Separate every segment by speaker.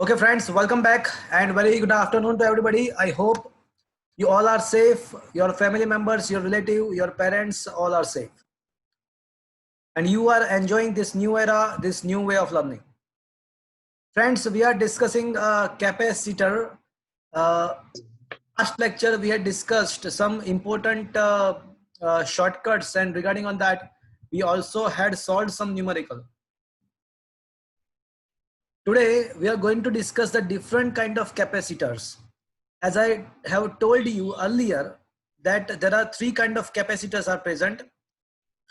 Speaker 1: Okay, friends, welcome back and very good afternoon to everybody. I hope you all are safe, your family members, your relative, your parents, all are safe. And you are enjoying this new era, this new way of learning. Friends, we are discussing capacitor. Last lecture, we had discussed some important shortcuts, and regarding on that, we also had solved some numerical. Today, we are going to discuss the different kind of capacitors. As I have told you earlier, that there are three kind of capacitors are present.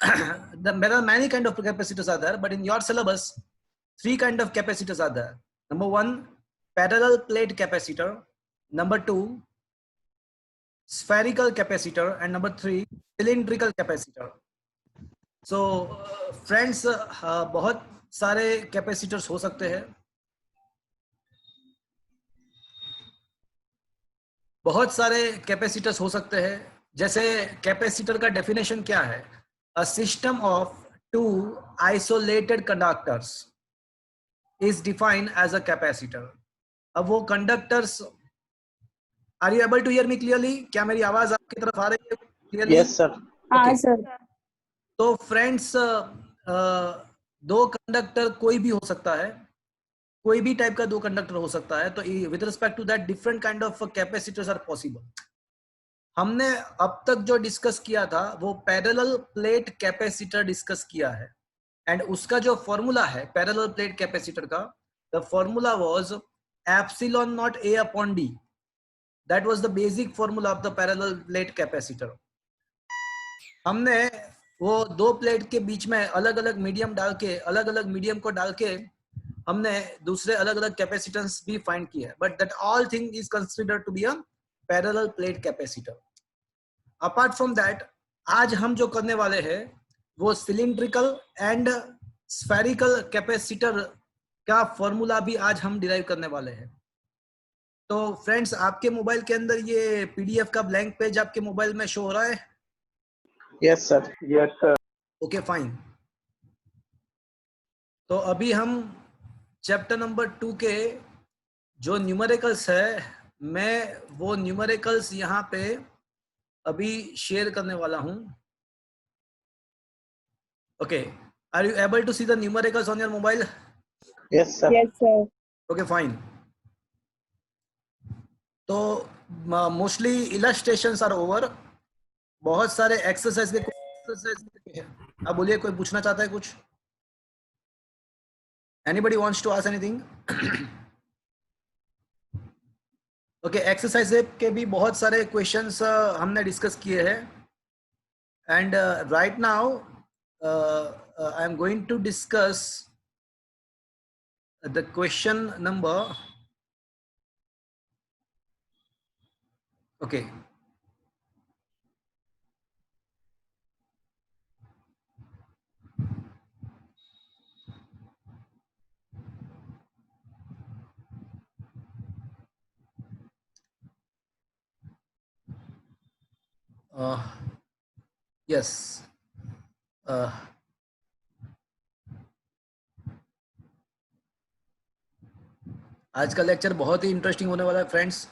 Speaker 1: There are many kind of capacitors are there, but in your syllabus, three kind of capacitors are there. Number one, parallel plate capacitor. Number two, spherical capacitor, and number three, cylindrical capacitor. So friends, बहुत सारे capacitors हो सकते हैं. बहुत सारे capacitors हो सकते हैं. जैसे कैपेसिटर का डेफिनेशन क्या है? A system of two isolated conductors is defined as a capacitor. अब वो conductors, are you able to hear me clearly? क्या मेरी आवाज आपकी तरफ आ रही है क्लियरली?
Speaker 2: Yes sir.
Speaker 3: हाँ सर.
Speaker 1: तो फ्रेंड्स, दो कंडक्टर कोई भी हो सकता है, कोई भी टाइप का दो कंडक्टर हो सकता है. तो with respect to that different kind of capacitors are possible. हमने अब तक जो डिस्कस किया था वो पैरेलल प्लेट कैपेसिटर डिस्कस किया है, एंड उसका जो फॉर्मूला है पैरेलल प्लेट कैपेसिटर का, the formula was epsilon not a upon D. That was the basic formula of the parallel plate capacitor. हमने वो दो प्लेट के बीच में अलग अलग मीडियम डाल के, अलग अलग मीडियम को डाल के हमने दूसरे अलग अलग कैपेसिटेंस भी फाइंड किया है, but that all thing is considered to be a parallel plate capacitor. Apart from that, आज हम जो करने वाले हैं वो सिलिंड्रिकल एंड स्फेरिकल कैपेसिटर का फॉर्मूला भी आज हम डिराइव करने वाले हैं. तो फ्रेंड्स, आपके मोबाइल के अंदर ये पीडीएफ का ब्लैंक पेज आपके मोबाइल में शो हो रहा है?
Speaker 2: Yes sir.
Speaker 3: Yes sir.
Speaker 1: Okay, fine. तो अभी हम चैप्टर नंबर 2 के जो न्यूमेरिकल्स है, मैं वो न्यूमेरिकल्स यहाँ पे अभी शेयर करने वाला हूं. Okay, are you able to see the numericals on your mobile?
Speaker 2: Yes sir.
Speaker 3: Yes sir.
Speaker 1: Okay, fine. तो मोस्टली इलस्ट्रेशंस आर ओवर. बहुत सारे एक्सरसाइज के अब बोलिए, कोई पूछना चाहता है कुछ? Anybody wants to ask anything? Okay, exercise के भी बहुत सारे क्वेश्चंस हमने डिस्कस किए हैं, and right now I am going to discuss the question number. Okay, yes. आज का लेक्चर बहुत ही इंटरेस्टिंग होने वाला है फ्रेंड्स.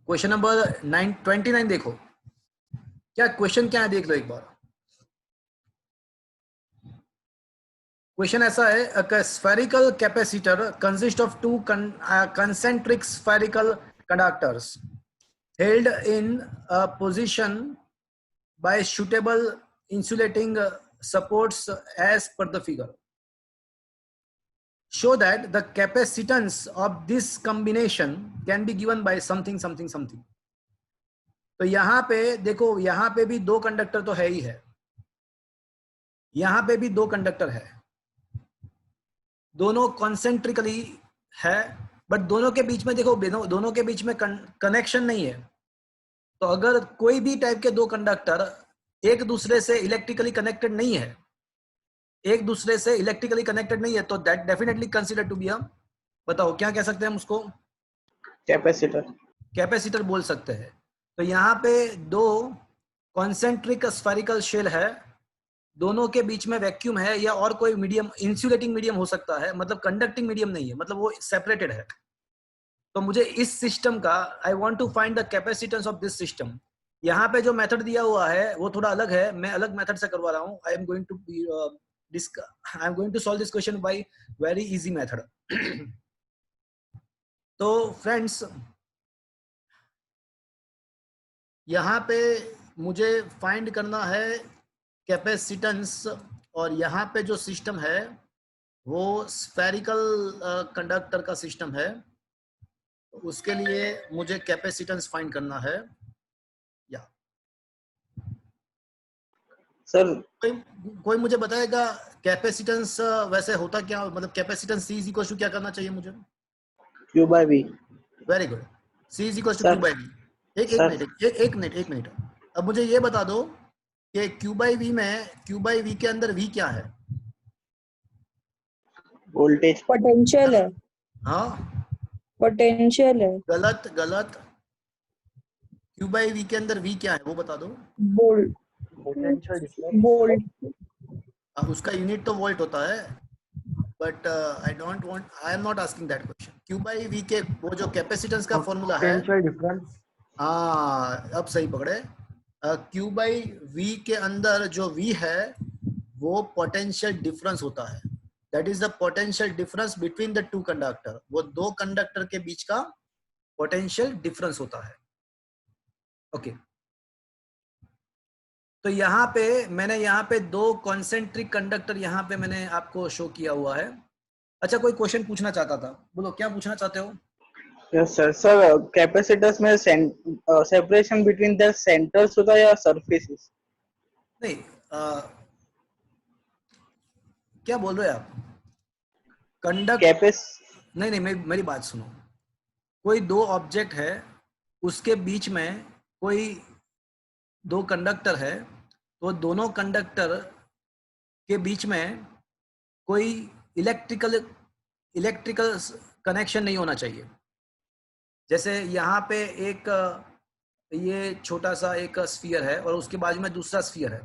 Speaker 1: क्वेश्चन नंबर 29 देखो. क्या क्वेश्चन क्या है देख लो एक बार. क्वेश्चन ऐसा है, a spherical capacitor consists of two concentric spherical conductors held in a position by suitable insulating supports as per the figure. Show that the capacitance of this combination can be given by something something something. तो यहाँ पे देखो, यहाँ पे भी दो conductor तो है ही है, यहाँ पे भी दो कंडक्टर है, दोनों कॉन्सेंट्रिकली है, बट दोनों के बीच में देखो, दोनों के बीच में कनेक्शन नहीं है. तो अगर कोई भी टाइप के दो कंडक्टर एक दूसरे से इलेक्ट्रिकली कनेक्टेड नहीं है, एक दूसरे से इलेक्ट्रिकली कनेक्टेड नहीं है, तो that definitely consider to be a, बताओ क्या कह सकते हैं हम उसको?
Speaker 2: कैपेसिटर.
Speaker 1: कैपेसिटर बोल सकते हैं. तो यहाँ पे दो कॉन्सेंट्रिक स्फेरिकल शेल है, दोनों के बीच में वैक्यूम है या और कोई मीडियम, इंसुलेटिंग मीडियम हो सकता है, मतलब कंडक्टिंग मीडियम नहीं है, मतलब वो सेपरेटेड है. तो मुझे इस सिस्टम का I want to find the capacitance of this system. यहाँ पे जो मेथड दिया हुआ है वो थोड़ा अलग है, मैं अलग मेथड से करवा रहा हूँ। I am going to solve this question by very easy method. तो फ्रेंड्स, यहाँ पे मुझे फाइंड करना है कैपेसिटेंस, और यहाँ पे जो सिस्टम है वो स्फेरिकल कंडक्टर का सिस्टम है। उसके लिए मुझे कैपेसिटेंस फाइंड करना है। या
Speaker 2: सर
Speaker 1: कोई मुझे बताएगा कैपेसिटेंस वैसे होता क्या, मतलब capacitance C is equal to क्या करना चाहिए मुझे?
Speaker 2: Q by V।
Speaker 1: Very good, C is equal to
Speaker 2: sir
Speaker 1: Q by V।
Speaker 2: Sir
Speaker 1: एक मिनट। अब मुझे ये बता दो कि Q बाई V में Q बाई V के अंदर V क्या है?
Speaker 2: वोल्टेज।
Speaker 3: पोटेंशियल है,
Speaker 1: हाँ,
Speaker 3: पोटेंशियल है,
Speaker 1: गलत गलत। Q बाई V के अंदर V क्या है वो बता दो।
Speaker 3: बोल्ट, बोल्ट,
Speaker 1: उसका यूनिट तो वोल्ट होता है, but I am not asking that question. Q by V के वो जो कैपेसिटेंस का फॉर्मूला है,
Speaker 4: पोटेंशियल डिफरेंस।
Speaker 1: हाँ अब सही पकड़े। Q बाई V के अंदर जो V है वो पोटेंशियल डिफरेंस होता है। That is the potential difference between the two conductor. वो दो कंडक्टर के बीच का पोटेंशियल डिफरेंस होता है। ओके तो यहाँ पे मैंने यहाँ पे दो कॉन्सेंट्रिक कंडक्टर यहाँ पे मैंने आपको शो किया हुआ है। अच्छा, कोई क्वेश्चन पूछना चाहता था, बोलो क्या पूछना चाहते हो?
Speaker 2: Yes sir. सर कैपेसिटर्स में सेपरेशन बिटवीन द सेंटर्स होता है या सरफेसेस?
Speaker 1: नहीं, क्या बोल रहे हो आप? कंडक्ट
Speaker 2: कैपेस
Speaker 1: नहीं, मेरी बात सुनो। कोई दो ऑब्जेक्ट है, उसके बीच में कोई दो कंडक्टर है, तो दोनों कंडक्टर के बीच में कोई इलेक्ट्रिकल कनेक्शन नहीं होना चाहिए। जैसे यहाँ पे एक ये छोटा सा एक स्फीयर है और उसके बाजू में दूसरा स्फीयर है,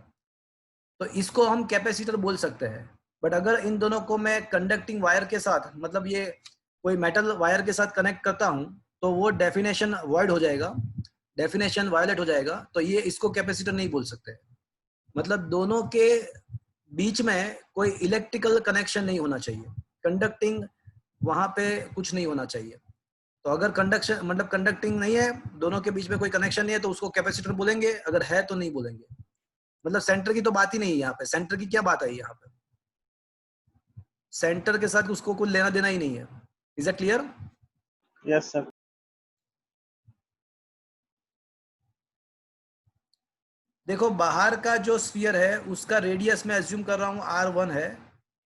Speaker 1: तो इसको हम कैपेसिटर बोल सकते हैं। बट अगर इन दोनों को मैं कंडक्टिंग वायर के साथ, मतलब ये कोई मेटल वायर के साथ कनेक्ट करता हूँ, तो वो डेफिनेशन वॉइड हो जाएगा, डेफिनेशन वायलेट हो जाएगा, तो ये इसको कैपेसिटर नहीं बोल सकते। मतलब दोनों के बीच में कोई इलेक्ट्रिकल कनेक्शन नहीं होना चाहिए, कंडक्टिंग वहां पे कुछ नहीं होना चाहिए। तो अगर कंडक्शन मतलब कंडक्टिंग नहीं है, दोनों के बीच में कोई कनेक्शन नहीं है, तो उसको कैपेसिटर बोलेंगे, अगर है तो नहीं बोलेंगे। मतलब सेंटर की तो बात ही नहीं है यहाँ पे। सेंटर की क्या बात है यहाँ पे? सेंटर के साथ उसको कुछ लेना देना ही नहीं है। Is it clear?
Speaker 2: Yes sir.
Speaker 1: देखो, बाहर का जो स्फीयर है उसका रेडियस मैं अज्यूम कर रहा हूँ R1 है,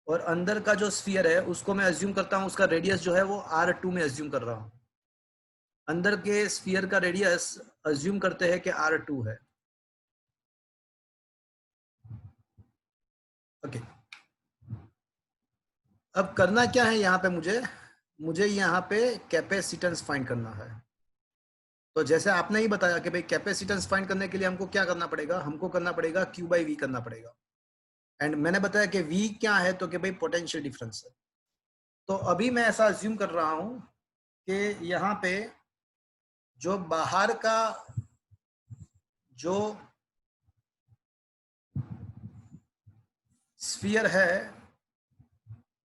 Speaker 1: और अंदर का जो स्फीयर है उसको मैं अज्यूम करता हूँ उसका रेडियस जो है वो R2 में अज्यूम कर रहा हूँ। अंदर के स्फीयर का रेडियस अज्यूम करते हैं कि R2 है। ओके, अब करना क्या है यहाँ पे? मुझे यहाँ पे कैपेसिटेंस फाइंड करना है। तो जैसे आपने ही बताया कि भाई कैपेसिटेंस फाइंड करने के लिए हमको क्या करना पड़ेगा, हमको करना पड़ेगा Q बाई V करना पड़ेगा। एंड मैंने बताया कि V क्या है, तो कि भाई पोटेंशियल डिफरेंस है। तो अभी मैं ऐसा अज्यूम कर रहा हूं कि यहाँ पे जो बाहर का जो स्फीयर है,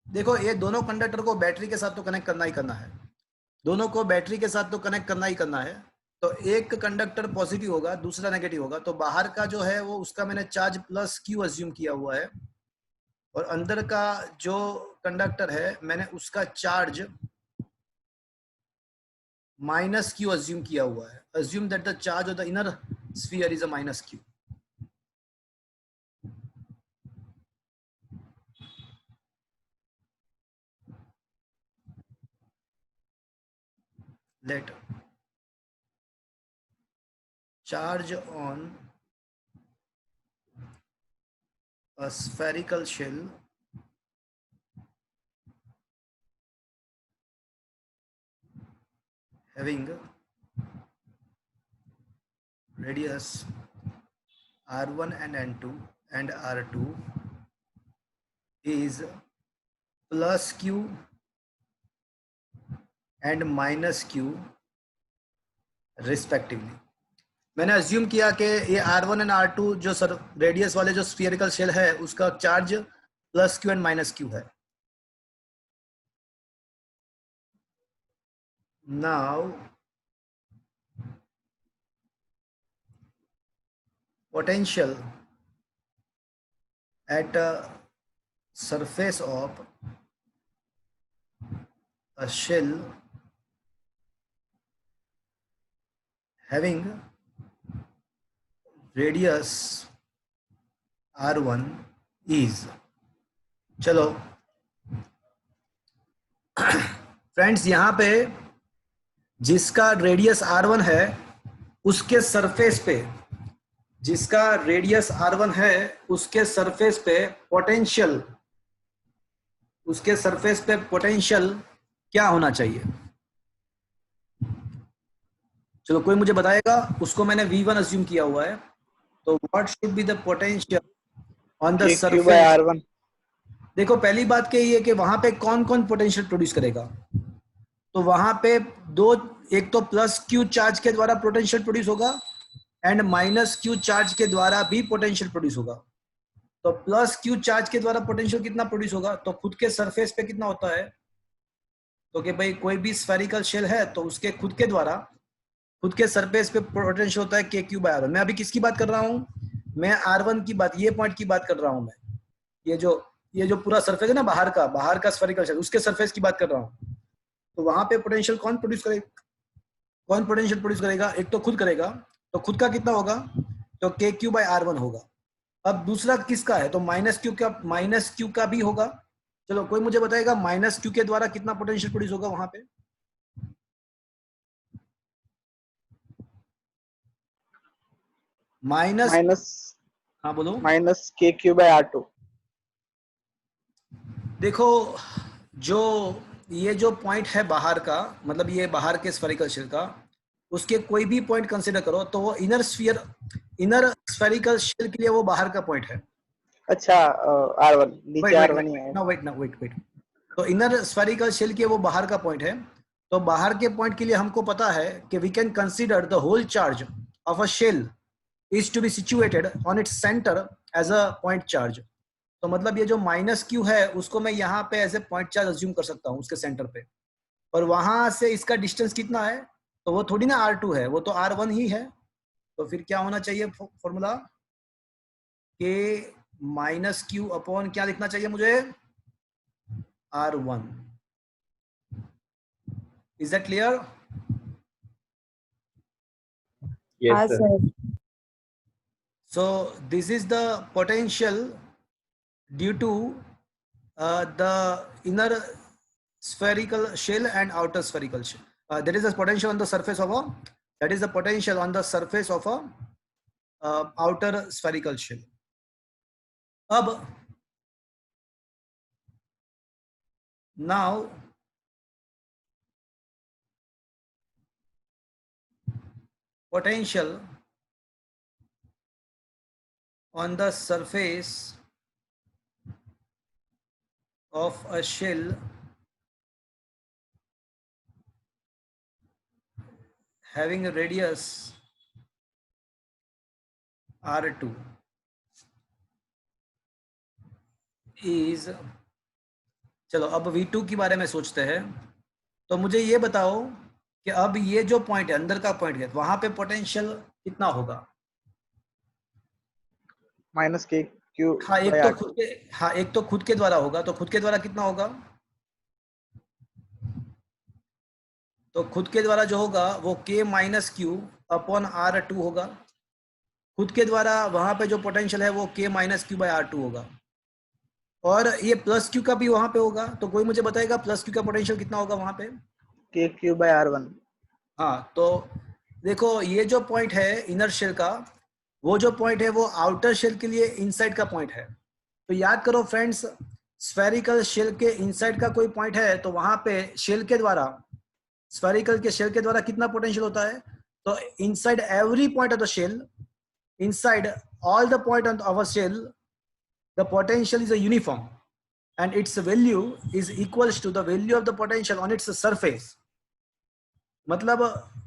Speaker 1: देखो ये दोनों कंडक्टर को बैटरी के साथ तो कनेक्ट करना ही करना है, दोनों को बैटरी के साथ तो कनेक्ट करना ही करना है। तो एक कंडक्टर पॉजिटिव होगा, दूसरा नेगेटिव होगा, तो बाहर का जो है वो उसका मैंने चार्ज प्लस Q अज्यूम किया हुआ है, और अंदर का जो कंडक्टर है मैंने उसका चार्ज माइनस Q अज्यूम किया हुआ है। Assume that the charge of the inner sphere is a minus Q। Let charge on a spherical shell having radius R1 and N2 and R2 is plus Q and minus Q respectively. मैंने assume किया कि ये R1 and R2 जो sir radius वाले जो spherical shell है उसका charge plus Q and minus Q है। Now potential at a surface of a shell having radius R1 is, चलो फ्रेंड्स यहां पे जिसका रेडियस R1 है उसके सरफेस पे, जिसका रेडियस R1 है उसके सरफेस पे पोटेंशियल, उसके सरफेस पे पोटेंशियल क्या होना चाहिए? चलो कोई मुझे बताएगा, उसको मैंने V1 अज्यूम किया हुआ है, तो what should be the potential on the surface?
Speaker 2: R1।
Speaker 1: देखो पहली बात क्या है कि वहां पे कौन कौन पोटेंशियल प्रोड्यूस करेगा, तो वहां पे दो, एक तो प्लस क्यू चार्ज के द्वारा पोटेंशियल प्रोड्यूस होगा एंड माइनस क्यू चार्ज के द्वारा भी पोटेंशियल प्रोड्यूस होगा। तो प्लस क्यू चार्ज के द्वारा पोटेंशियल कितना प्रोड्यूस होगा, तो खुद के सरफेस पे कितना होता है, तो कि भाई कोई भी स्फेरिकल शेल है तो उसके खुद के द्वारा, खुद के सरफेस पे पोटेंशियल होता है के क्यू बाय R1। मैं अभी किसकी बात कर रहा हूँ, मैं R1 की बात, ये पॉइंट की बात कर रहा हूँ मैं, ये जो पूरा सरफेस है ना बाहर का स्फेरिकल शेल, उसके सरफेस की बात कर रहा हूँ। तो वहां पे पोटेंशियल कौन पोटेंशियल प्रोड्यूस करेगा, एक तो खुद करेगा, तो खुद का कितना होगा, तो के क्यू बाय R1 होगा। अब दूसरा किसका है, तो माइनस क्यू का भी होगा। चलो कोई मुझे बताएगा माइनस क्यू के द्वारा कितना पोटेंशियल प्रोड्यूस होगा वहां पे? माइनस, हाँ बोलो।
Speaker 2: Minus K Q by R2।
Speaker 1: देखो जो ये जो पॉइंट है बाहर का, मतलब ये बाहर के स्फेरिकल शेल का, उसके कोई भी पॉइंट कंसीडर करो तो वो इनर स्फेरिकल शेल के लिए वो बाहर का पॉइंट है।
Speaker 2: अच्छा R1 नीचे R1 ही है।
Speaker 1: वेट, तो इनर स्फेरिकल शेल के वो बाहर का पॉइंट है। तो बाहर के पॉइंट के लिए हमको पता है कि we can consider the whole charge of a shell is to be situated on its centre as a point charge. तो मतलब ये जो माइनस क्यू है उसको मैं यहाँ पे as a point charge assume कर सकता हूँ उसके सेंटर पे, और वहां से इसका डिस्टेंस कितना है, तो वो थोड़ी ना R2 है, वो तो R1 ही है। तो फिर क्या होना चाहिए फॉर्मूला, के माइनस क्यू अपॉन क्या लिखना चाहिए मुझे, R1। Is that clear?
Speaker 3: हाँ sir.
Speaker 1: So this is the potential due to the inner spherical shell and outer spherical shell. That is the potential on the surface of a, that is the potential on the surface of a outer spherical shell. अब now potential on the surface of a shell having a radius R2 is, चलो अब V2 के बारे में सोचते हैं। तो मुझे ये बताओ कि अब ये जो पॉइंट है, अंदर का पॉइंट है, वहां पे पोटेंशियल कितना होगा?
Speaker 2: माइनस के क्यू
Speaker 1: हाँ एक
Speaker 2: बाय
Speaker 1: तो
Speaker 2: R2।
Speaker 1: खुद के, हाँ एक तो खुद के द्वारा होगा, तो खुद के द्वारा कितना होगा, तो खुद के द्वारा जो होगा वो के माइनस क्यू अपॉन R2 होगा। खुद के द्वारा वहां पे जो पोटेंशियल है वो के माइनस क्यू बाय R2 होगा, और ये प्लस क्यू का भी वहां पे होगा। तो कोई मुझे बताएगा प्लस क्यू का पोटेंशियल कितना होगा वहां पे?
Speaker 2: के क्यू बाय R1।
Speaker 1: हाँ तो देखो ये जो पॉइंट है इनर शेल का, वो जो पॉइंट है वो आउटर शेल के लिए इनसाइड का पॉइंट है। तो याद करो फ्रेंड्स, स्फेरिकल शेल के इनसाइड का कोई पॉइंट है तो वहां पे शेल के द्वारा, स्फेरिकल के शेल के द्वारा कितना पोटेंशियल होता है, तो inside every point of the shell, inside all the point on our shell, the potential is a uniform and its value is equals to the value of the potential on its surface. मतलब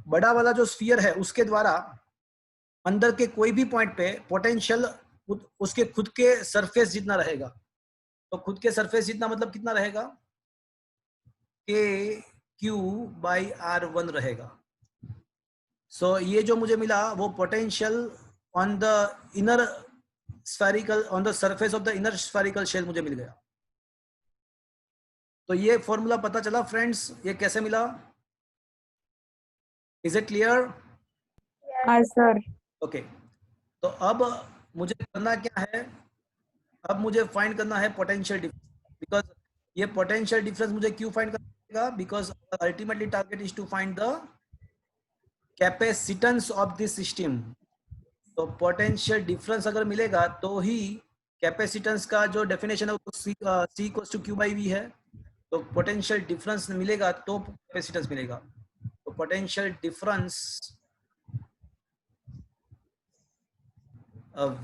Speaker 1: बड़ा वाला जो sphere है उसके द्वारा अंदर के कोई भी पॉइंट पे पोटेंशियल उसके खुद के सरफेस जितना रहेगा। तो खुद के सरफेस जितना मतलब कितना रहेगा, के क्यू बाई आर वन रहेगा। सो ये जो मुझे मिला वो potential on the inner spherical, on the surface of the inner spherical shell मुझे मिल गया। तो ये फॉर्मूला पता चला फ्रेंड्स, ये कैसे मिला? Is it clear?
Speaker 3: हाँ सर।
Speaker 1: ओके, तो अब मुझे करना क्या है, अब मुझे फाइंड करना है पोटेंशियल डिफरेंस, बिकॉज ये पोटेंशियल डिफरेंस मुझे क्यों फाइंड करना है, because ultimately target is to find the capacitance of this system. तो पोटेंशियल डिफरेंस अगर मिलेगा तो ही कैपेसिटेंस का जो डेफिनेशन है वो C equals to Q by V है। तो पोटेंशियल डिफरेंस मिलेगा तो कैपेसिटेंस मिलेगा। तो potential difference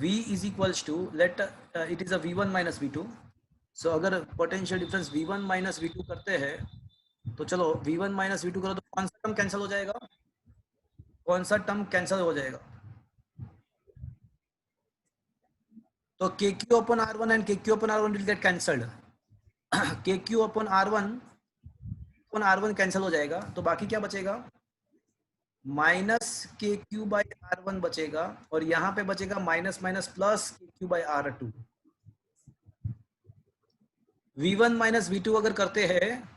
Speaker 1: V is equals to, let it is a V1 minus V2। सो अगर potential difference V1 minus V2 करते हैं तो चलो V1 माइनस V2 करो तो कौन सा टर्म कैंसिल हो जाएगा, कौन सा टर्म कैंसिल हो जाएगा? तो KQ upon R1 and KQ upon R1 will get cancelled। KQ upon R1 cancel हो जाएगा, तो बाकी क्या बचेगा, माइनस KQ बाई R1 बचेगा, और यहाँ पे बचेगा minus minus plus KQ by R2। V1 minus V2 अगर करते हैं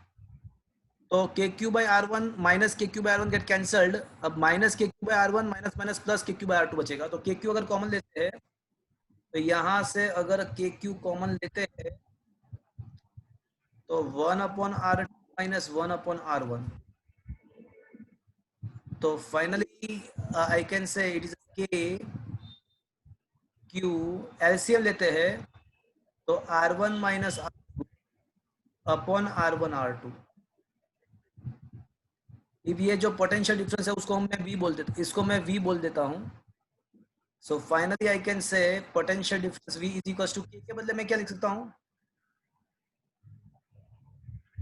Speaker 1: तो KQ by R1 minus KQ by R1 get cancelled. अब minus KQ by R1 minus minus plus KQ by R2 बचेगा। तो KQ अगर कॉमन लेते हैं तो यहाँ से अगर KQ कॉमन लेते हैं तो 1 upon R2 minus 1 upon R1। तो फाइनली आई कैन से इट इज KQ, एलसीएम लेते हैं तो R1 minus upon R1 R2। अब ये जो पोटेंशियल डिफरेंस है उसको मैं V बोल देता, इसको मैं V बोल देता हूँ। So finally I can say potential difference V is equal to K के बदले में क्या लिख सकता हूँ,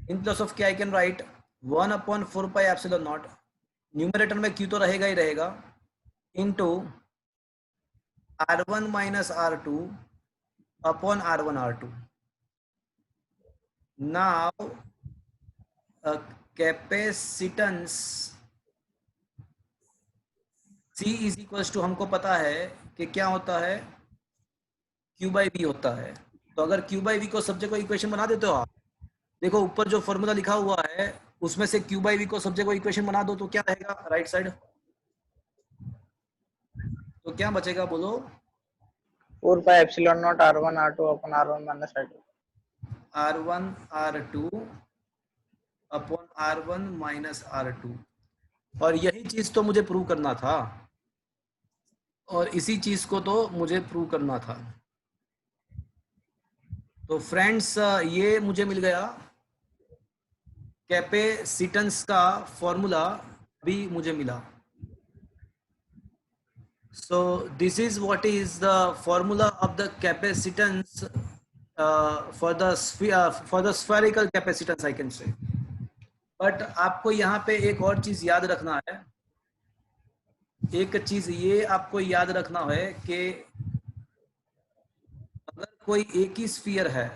Speaker 1: in place of K I can write 1 upon 4 pi epsilon naught, numerator में Q तो रहेगा ही रहेगा, into R1 minus R2 upon R1 R2। Now capacitance C is equal to हमको पता है कि क्या होता है, Q बाई V होता है। तो अगर Q बाई V को सब्जेक्ट को इक्वेशन बना देते हो आप, देखो ऊपर जो फॉर्मूला लिखा हुआ है उसमें से Q बाई V को सब्जेक्ट को इक्वेशन बना दो तो क्या रहेगा राइट साइड, तो क्या बचेगा बोलो,
Speaker 2: 4 pi epsilon not R1 R2 upon R1 minus R2,
Speaker 1: R1 R2 upon R1 minus R2। और यही चीज तो मुझे प्रूव करना था, और इसी चीज को तो मुझे प्रूव करना था। तो फ्रेंड्स ये मुझे मिल गया कैपेसिटेंस का फॉर्मूला भी मुझे मिला। So this is what is the formula of the capacitance for the spherical capacitance I can say। But आपको यहाँ पे एक और चीज याद रखना है, एक चीज ये आपको याद रखना है कि अगर कोई एक ही स्फीयर है,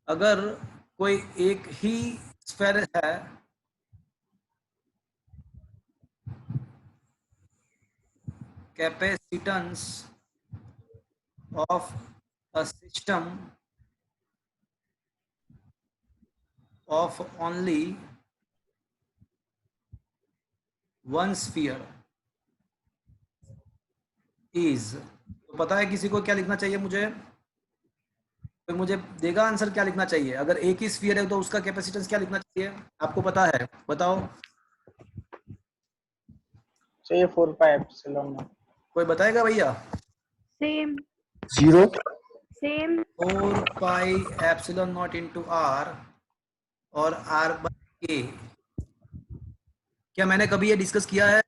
Speaker 1: अगर कोई एक ही स्फीयर है capacitance of a system of only one sphere is, तो पता है किसी को क्या लिखना चाहिए, मुझे तो मुझे देगा आंसर क्या लिखना चाहिए, अगर एक ही स्फीयर है तो उसका कैपेसिटेंस क्या लिखना चाहिए, आपको पता है बताओ,
Speaker 2: चाहिए 4 पाई एप्सिलॉन नॉट,
Speaker 1: कोई बताएगा भैया?
Speaker 3: Same
Speaker 2: 0
Speaker 3: same
Speaker 1: 4 pi epsilon naught into R और आर बाई के। क्या मैंने कभी ये डिस्कस किया है?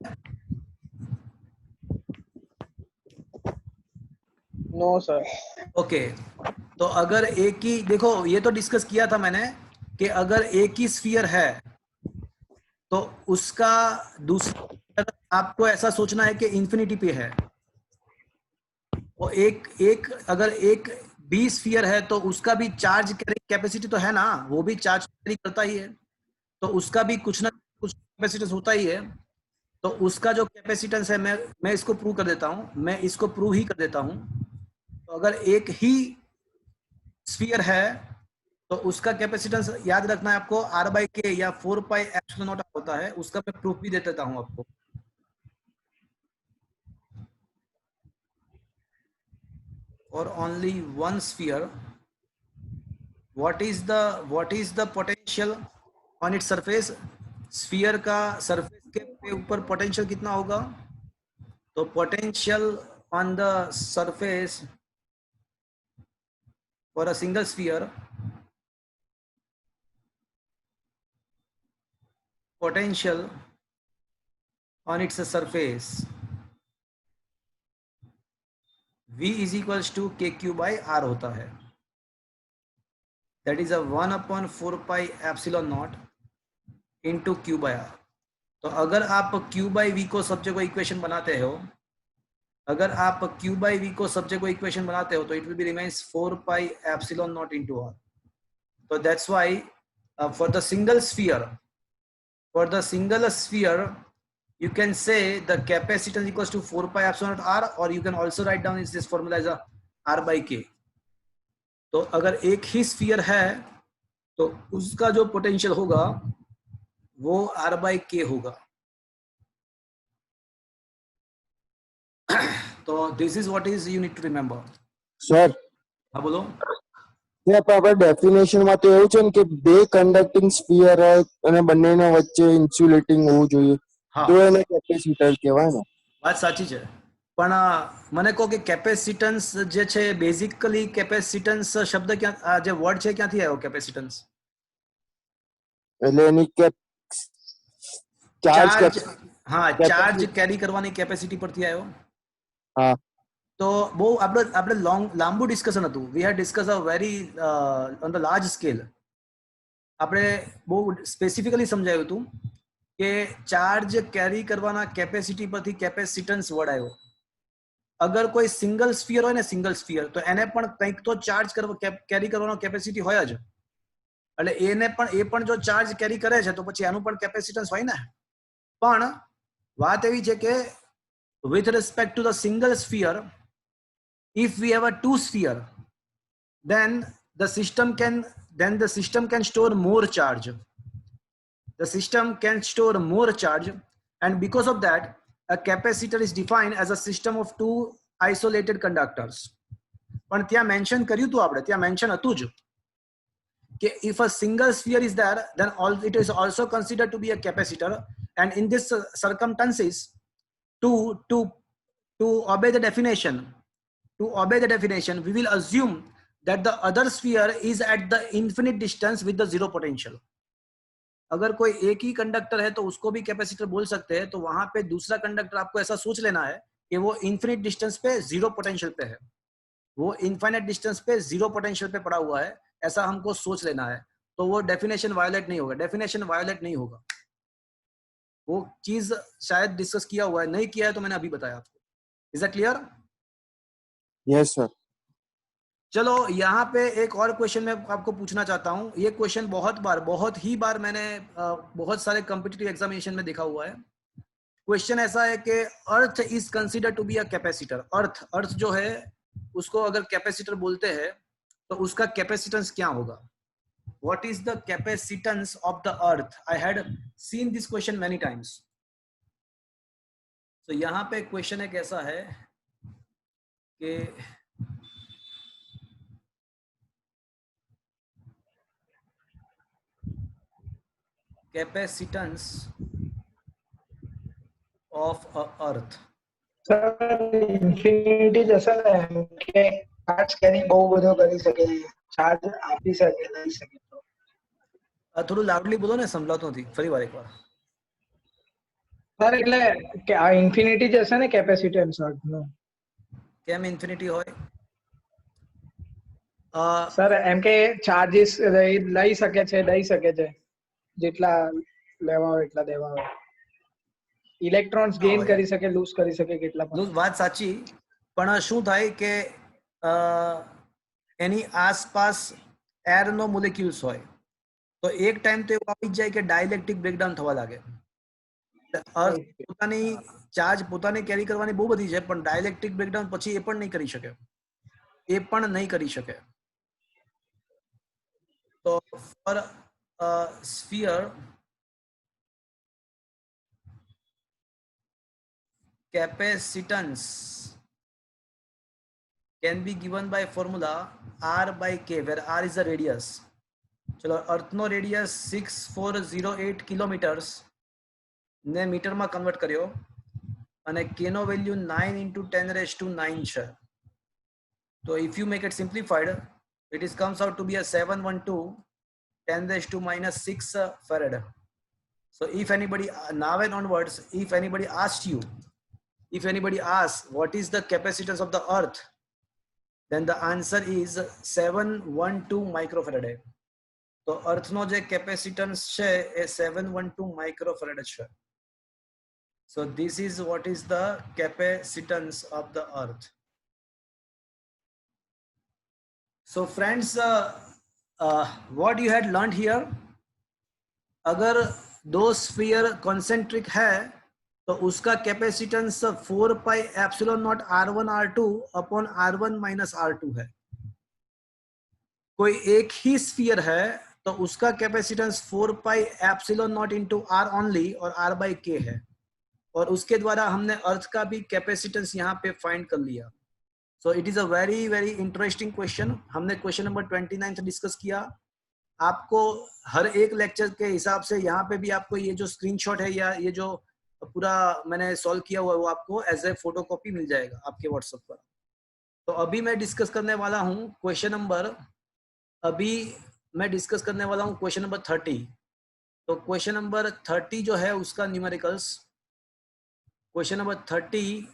Speaker 2: No sir.
Speaker 1: ओके, तो अगर एक ही, देखो ये तो डिस्कस किया था मैंने कि अगर एक ही स्फीयर है तो उसका दूसरा, आपको ऐसा सोचना है कि इंफिनिटी पे है, और एक अगर एक बी स्फीयर है तो उसका भी चार्ज कैरिंग कैपेसिटी तो है ना, वो भी चार्ज कैरी करता ही है, तो उसका भी कुछ ना कुछ कैपेसिटेंस होता ही है। तो उसका जो कैपेसिटेंस है, मैं इसको प्रूव कर देता हूं, मैं इसको प्रूव ही कर देता हूं। तो अगर एक ही स्फीयर है तो उसका कैपेसिटेंस याद रखना है आपको, आर बाई के या 4 पाई एप्सिलॉन नॉट होता है, उसका मैं प्रूफ भी दे देता हूं आपको। और only one sphere, what is the potential on its surface? Sphere का सरफेस के ऊपर पोटेंशियल कितना होगा? तो potential on the surface for a single sphere, potential on its surface V is equals to K Q by R होता है। That is a 1/4 pi epsilon naught into Q by R. तो अगर आप Q by we को सब जगह equation बनाते हो, अगर आप q बाई वी को सब जगह इक्वेशन बनाते हो, तो it will be remains 4 pi epsilon not into r। तो that's why for the single sphere you can say the capacitance equals to 4 pi epsilon naught r, or you can also write down is this formula as a r by k। तो अगर एक ही sphere है तो उसका जो potential होगा वो r by k होगा। तो this is what is you need to remember.
Speaker 4: Sir
Speaker 1: हाँ बोलो।
Speaker 4: આપણે ડેફિનેશનમાં તો એવું છે ને કે બે કન્ડક્ટિંગ સ્ફિયર હોય અને બંનેના વચ્ચે ઇન્સ્યુલેટિંગ હોવું જોઈએ,
Speaker 1: हाँ,
Speaker 4: તો એને કેપેસિટર કહેવાય ને।
Speaker 1: વાત સાચી છે, પણ મને કહો કે કેપેસિટન્સ જે છે, બેઝિકલી કેપેસિટન્સ શબ્દ ક્યાં, આ જે વર્ડ છે ક્યાંથી આવ્યો કેપેસિટન્સ?
Speaker 4: એટલે એની ચાર્જ
Speaker 1: હા, ચાર્જ કેરી કરવાની કેપેસિટી પરથી આવ્યો।
Speaker 4: હા
Speaker 1: તો બહુ આપણે લાંબુ ડિસ્કશન હતું, we had discuss a very on the large scale. આપણે બહુ સ્પેસિફિકલી સમજાયું હતું કે ચાર્જ કેરી કરવાના કેપેસિટી પરથી કેપેસિટન્સ વર્ડ આવ્યો। અગર કોઈ સિંગલ સ્ફિયર હોય ને, સિંગલ સ્ફિયર, તો એને પણ કંઈક તો ચાર્જ કેરી કરવાનો કેપેસિટી હોય જ, એટલે એ પણ જો ચાર્જ કેરી કરે છે તો પછી આનું પણ કેપેસિટન્સ હોય ને। પણ વાત એવી છે કે with respect to the single sphere, if we have a two sphere, then the system can store more charge. The system can store more charge, and because of that a capacitor is defined as a system of two isolated conductors. પણ ત્યાં mention કર્યું હતું આપણે, ત્યાં mention હતું જ કે if a single sphere is there, then it is also considered to be a capacitor, and in this circumstances, to obey the definition, we will assume that the other sphere is at the infinite distance with the zero potential। अगर कोई एक ही conductor है तो उसको भी capacitor बोल सकते हैं, तो वहां पे दूसरा कंडक्टर आपको ऐसा सोच लेना है कि वो इन्फिनिट डिस्टेंस पे जीरो पोटेंशियल पे है, वो इनफाइनाइट डिस्टेंस पे जीरो पोटेंशियल पे पड़ा हुआ है, ऐसा हमको सोच लेना है। तो वो डेफिनेशन वायोलेट नहीं होगा। वो चीज शायद डिस्कस किया हुआ है, नहीं किया है तो मैंने अभी बताया आपको। Is that clear?
Speaker 4: Yes sir.
Speaker 1: चलो यहाँ पे एक और क्वेश्चन मैं आपको पूछना चाहता हूँ। ये क्वेश्चन बहुत ही बार मैंने बहुत सारे कॉम्पिटिटिव एग्जामिनेशन में देखा हुआ है। क्वेश्चन ऐसा है कि earth is consider to be a capacitor. Earth जो है उसको अगर कैपेसिटर बोलते हैं तो उसका कैपेसिटेंस क्या होगा? What is the capacitance of the earth? I had seen this question many times. So यहाँ पे क्वेश्चन एक ऐसा है कि capacitance of a earth.
Speaker 5: Sir infinity જશે ને કે ચાર્જ કેરી બહુ બધો કરી શકે, ચાર્જ આપી શકે લઈ શકે। તો
Speaker 1: થોડું લાઉડલી બોલો ને, સંભળાતું નથી, ફરી વાર એકવાર।
Speaker 5: સર એટલે કે આ ઇન્ફિનિટી જશે ને કેપેસિટન્સ અર્થનો।
Speaker 1: કેમ ઇન્ફિનિટી હોય?
Speaker 5: સર એમ કે ચાર્જીસ લઈ શકે છે દઈ શકે છે જેટલા લેવા હોય એટલા દેવા હોય ઇલેક્ટ્રોન્સ ગેઇન કરી શકે લૂઝ કરી શકે કેટલા પણ
Speaker 1: વાત સાચી પણ શું થાય કે એની આસપાસ એર નો મોલેક્યુલ્સ હોય તો એક ટાઈમ તો એવું આવી જાય કે ડાઇલેક્ટ્રિક બ્રેકડાઉન થવા લાગે અર્થ પોતાની ચાર્જ પોતાને કેરી કરવાની બહુ બધી છે પણ ડાઇલેક્ટ્રિક બ્રેકડાઉન પછી એ પણ નહીં કરી શકે તો for sphere capacitance can be given by formula r by k where r is the radius. चलो अर्थ नो रेडियस 6408 किलोमीटर्स ने मीटर में कन्वर्ट કર્યો અને k no value 9 into 10 raised to 9 છે તો if you make it simplified it is comes out to be a 712 10 raised to minus 6 farad. So if anybody now and onwards if anybody asks what is the capacitance of the earth then the answer is 712 microfarad. तो अर्थ no जे capacitance છે એ 712 microfarad છે. So this is what is the capacitance of the earth. So friends what you had learned here, अगर दो sphere concentric है तो उसका capacitance 4 pi epsilon not r1 r2 upon r1 minus r2 है. कोई एक ही स्फीयर है तो उसका capacitance 4 pi epsilon naught into r only और r बाई k है और उसके द्वारा हमने अर्थ का भी कैपेसिटेंस यहाँ पे फाइंड कर लिया. So it is a very very interesting question. हमने क्वेश्चन नंबर 29 से डिस्कस किया. आपको हर एक लेक्चर के हिसाब से यहाँ पे भी आपको ये जो स्क्रीनशॉट है या ये जो पूरा मैंने सॉल्व किया हुआ है वो आपको एज ए फोटोकॉपी मिल जाएगा आपके व्हाट्सएप पर. तो अभी मैं डिस्कस करने वाला हूँ क्वेश्चन नंबर 30. तो क्वेश्चन नंबर 30 जो है उसका न्यूमेरिकल्स क्वेश्चन नंबर 30.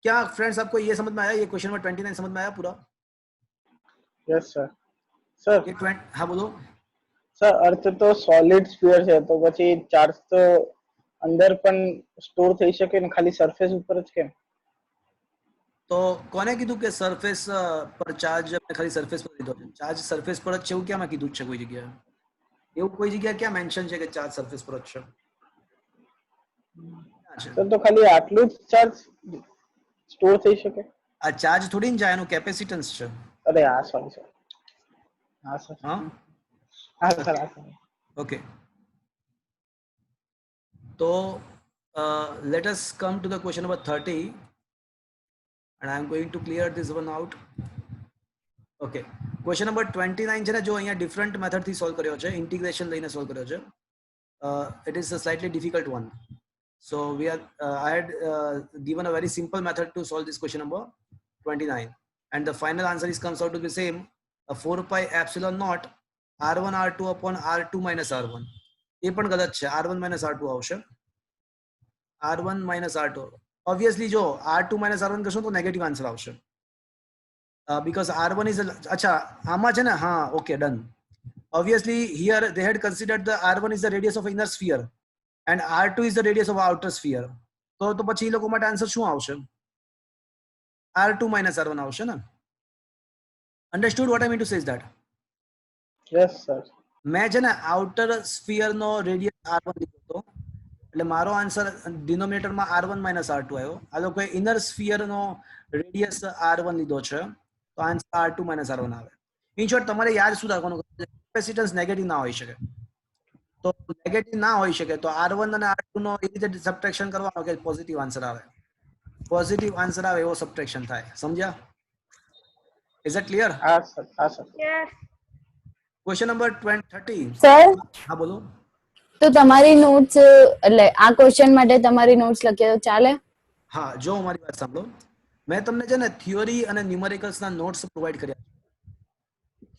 Speaker 1: क्या फ्रेंड्स आपको ये समझ में आया? ये क्वेश्चन नंबर 29 समझ में आया पूरा?
Speaker 2: Yes sir. सर
Speaker 1: हाँ बोलो
Speaker 2: सर. अर्थ तो सॉलिड स्फीयर છે તો પછી ચાર્જ તો અંદર પણ સ્ટોર થઈ શકે ને ખાલી સરફેસ ઉપર જ કેમ?
Speaker 1: તો કોને કીધું કે સરફેસ પર ચાર્જ ખાલી સરફેસ પર લીધો છે? ચાર્જ સરફેસ પર જ છે એવું ક્યાંમાં કીધું છે? કોઈ જગ્યાએ એવું કોઈ જગ્યાએ ક્યાં મેન્શન છે કે ચાર્જ સરફેસ પર જ છે?
Speaker 2: તો ખાલી આટલું જ ચાર્જ સ્ટોર થઈ શકે?
Speaker 1: આ ચાર્જ થોડી ને જાય, એનું કેપેસિટન્સ છે.
Speaker 2: અરે હા સોરી સર. હા સર. હા સર.
Speaker 1: ઓકે તો let us come to the question number 30 and I am going to clear this one out. Okay, question number 29 છે ને જો અહીંયા ડિફરન્ટ મેથડ થી સોલ્વ કર્યો છે, ઇન્ટિગ્રેશન લઈને સોલ્વ કર્યો છે. It is a slightly difficult one. So I had given a very simple method to solve this question number 29 and the final answer comes out to be same 4 pi epsilon naught r1 r2 upon r2 minus r1. એ પણ ગલત છે, r1 minus r2 આવશે. r1 minus r2 obviously જો r2 minus r1 કરશો તો negative answer આવશે because r1 is અચ્છા આમાં છે ને હા okay done. Obviously here they had considered the r1 is the radius of inner sphere and r2 is the radius of outer sphere. તો પછી એ લોકો માટે આન્સર શું આવશે? r2 minus r1 આવશે ને. Understood what I mean to say is that?
Speaker 2: Yes sir.
Speaker 1: મેં છે ને આઉટર સ્ફિયર નો રેડિયસ r1 લીધો હતો એટલે મારો આન્સર ડિનોમિનેટર માં r1 minus r2 આવ્યો. આ લોકોએ ઇનર સ્ફિયર નો રેડિયસ r1 લીધો છે તો આન્સર r2 minus r1 આવે. ઇન શોર્ટ તમારે યાદ શું રાખવાનું, કેપેસિટન્સ નેગેટિવ ના હોઈ શકે. તો નેગેટિવ ના હોઈ શકે તો r1 અને r2 નો એ રીતે સબટ્રેક્શન કરવાનો કે પોઝિટિવ આન્સર આવે. પોઝિટિવ આન્સર આવે એવો સબટ્રેક્શન થાય. સમજ્યા? Is it clear?
Speaker 2: હા સર. હા sir.
Speaker 3: Yes.
Speaker 1: Question number 30.
Speaker 6: Sir
Speaker 1: હા બોલો.
Speaker 6: તો તમારી નોટ્સ એટલે આ ક્વેશ્ચન માટે તમારી નોટ્સ લખીએ તો ચાલે?
Speaker 1: હા જો મારી વાત સાંભળો, મેં તમને છે ને થિયોરી અને ન્યુમેરિકલ્સ ના નોટ્સ પ્રોવાઈડ કર્યા છે.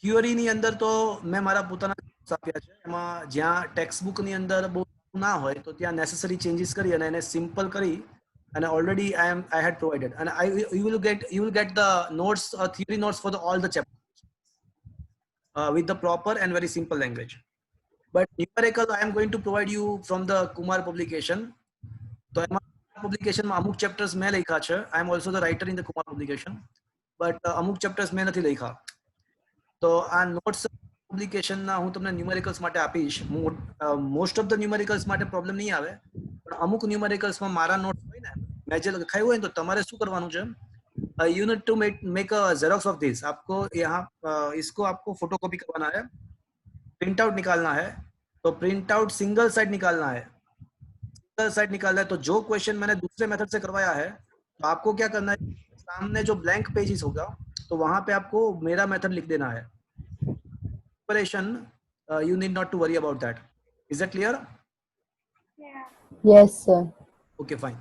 Speaker 1: થિયોરી ની અંદર તો મેં મારા પોતાના નોટ્સ આપ્યા છે, એમાં જ્યાં ટેક્સ્ટ બુક ની અંદર બહુ ના હોય તો ત્યાં નેસેસરી ચેન્જીસ કરી અને એને સિમ્પલ કરી અને already I had provided and you will get the notes theory notes for all the chapters. with the proper and very simple language. But numerical I am going to provide you from the Kumar publication. तो publication में अमुक chapters में लिखा है. I am also the writer in the Kumar publication, but अमुक chapters में નથી लिखा. तो આ notes publication ના હું તમને numericals માટે આપીશ. Most of the numericals માટે problem નહીં આવે, પણ અમુક numericals માં મારા notes હોય ને, મેં જે લખાયું હોય ને, તો તમારે શું કરવાનું છે? You need to make a xerox of this. आपको यहाँ इसको आपको photocopy करवाना है, प्रिंट आउट निकालना है. तो प्रिंट आउट सिंगल साइड निकालना है. सिंगल साइड निकालना है तो जो क्वेश्चन मैंने दूसरे मेथड से करवाया है, तो आपको क्या करना है, सामने जो ब्लैंक पेजेस होगा तो वहां पे आपको मेरा मेथड लिख देना है. Operation you need not to worry about that. Is that clear?
Speaker 6: Yes, sir.
Speaker 1: Okay, fine.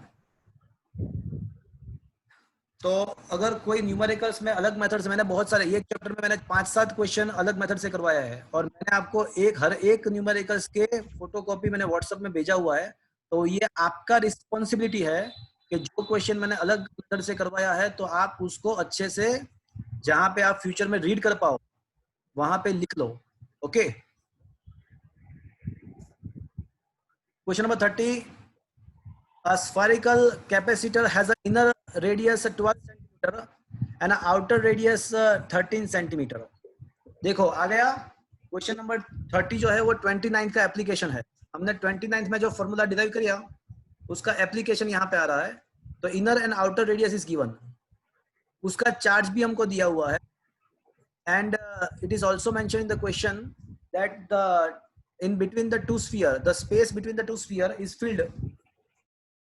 Speaker 1: तो अगर कोई न्यूमेरिकल्स में अलग मेथड से, मैंने बहुत सारे, एक चैप्टर में मैंने 5-7 क्वेश्चन अलग मेथड से करवाया है, और मैंने आपको हर एक न्यूमेरिकल्स के फोटोकॉपी मैंने व्हाट्सएप में भेजा हुआ है. तो ये आपका रिस्पॉन्सिबिलिटी है कि जो क्वेश्चन मैंने अलग मेथड से करवाया है तो आप उसको अच्छे से, जहां पे आप फ्यूचर में रीड कर पाओ, वहां पे लिख लो. Okay. Question number 30. A spherical capacitor has an inner radius 12 cm and an outer radius 13 cm. देखो आ गया. क्वेश्चन नंबर 30 जो है वो 29 का एप्लीकेशन है. हमने 29 में जो फॉर्मूला डिराइव किया उसका एप्लीकेशन यहाँ पे आ रहा है. तो inner and outer radius is given. उसका चार्ज भी हमको दिया हुआ है. And it is also mention in the question that in between the two sphere, the space between the two sphere is filled.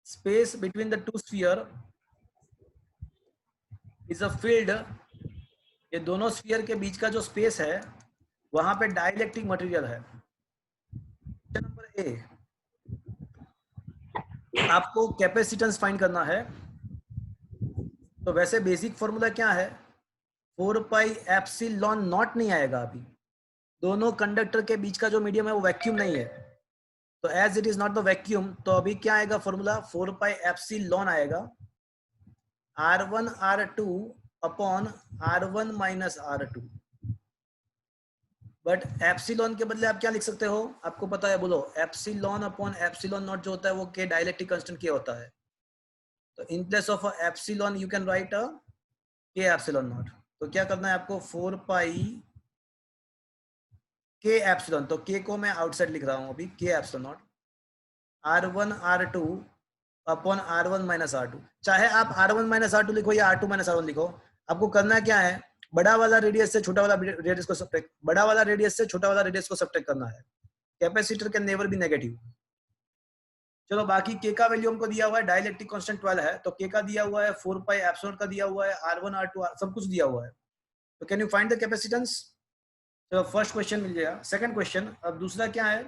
Speaker 1: Space between the two sphere is a filled. ये दोनों sphere के बीच का जो space है वहां पे dielectric material है. Number A, आपको कैपेसिटेंस फाइंड करना है. तो वैसे बेसिक फॉर्मूला क्या है? 4 पाई एप्सिलॉन नॉट नहीं आएगा अभी. दोनों कंडक्टर के बीच का जो मीडियम है वो वैक्यूम नहीं है. तो as it is not the vacuum, तो अभी क्या आएगा फॉर्मूला? 4 पाई एप्सिलॉन आएगा. R1 R2 upon R1 minus R2. But epsilon के बदले आप क्या लिख सकते हो? आपको पता है, बोलो. एप्सिलॉन अपॉन एप्सिलॉन नॉट जो होता है वो के डाइलेक्ट्रिक कांस्टेंट के होता है. तो in place of epsilon you can write a K epsilon not. तो क्या करना है आपको? 4 पाई के एप्सिलॉन. तो के को मैं आउटसाइड लिख रहा हूं अभी, के epsilon not R1 R2 upon R1 minus R2. चाहे आप R1 माइनस R2 लिखो या R2 माइनस R1 लिखो, आपको करना क्या है? बड़ा वाला रेडियस से छोटा वाला रेडियस को सब्ट्रैक्ट, बड़ा वाला रेडियस से छोटा वाला रेडियस को सब्ट्रैक्ट करना है. Capacitor can never be negative. चलो, बाकी के का वैल्यू हमको दिया हुआ है, डाइलेक्ट्रिक कांस्टेंट 12 है, तो के का दिया हुआ है, 4 पाई एप्सिलॉन का दिया हुआ है, R1 R2 सब कुछ दिया हुआ है. तो can you find the capacitance? चलो, फर्स्ट क्वेश्चन मिल गया. सेकंड क्वेश्चन, अब दूसरा क्या है?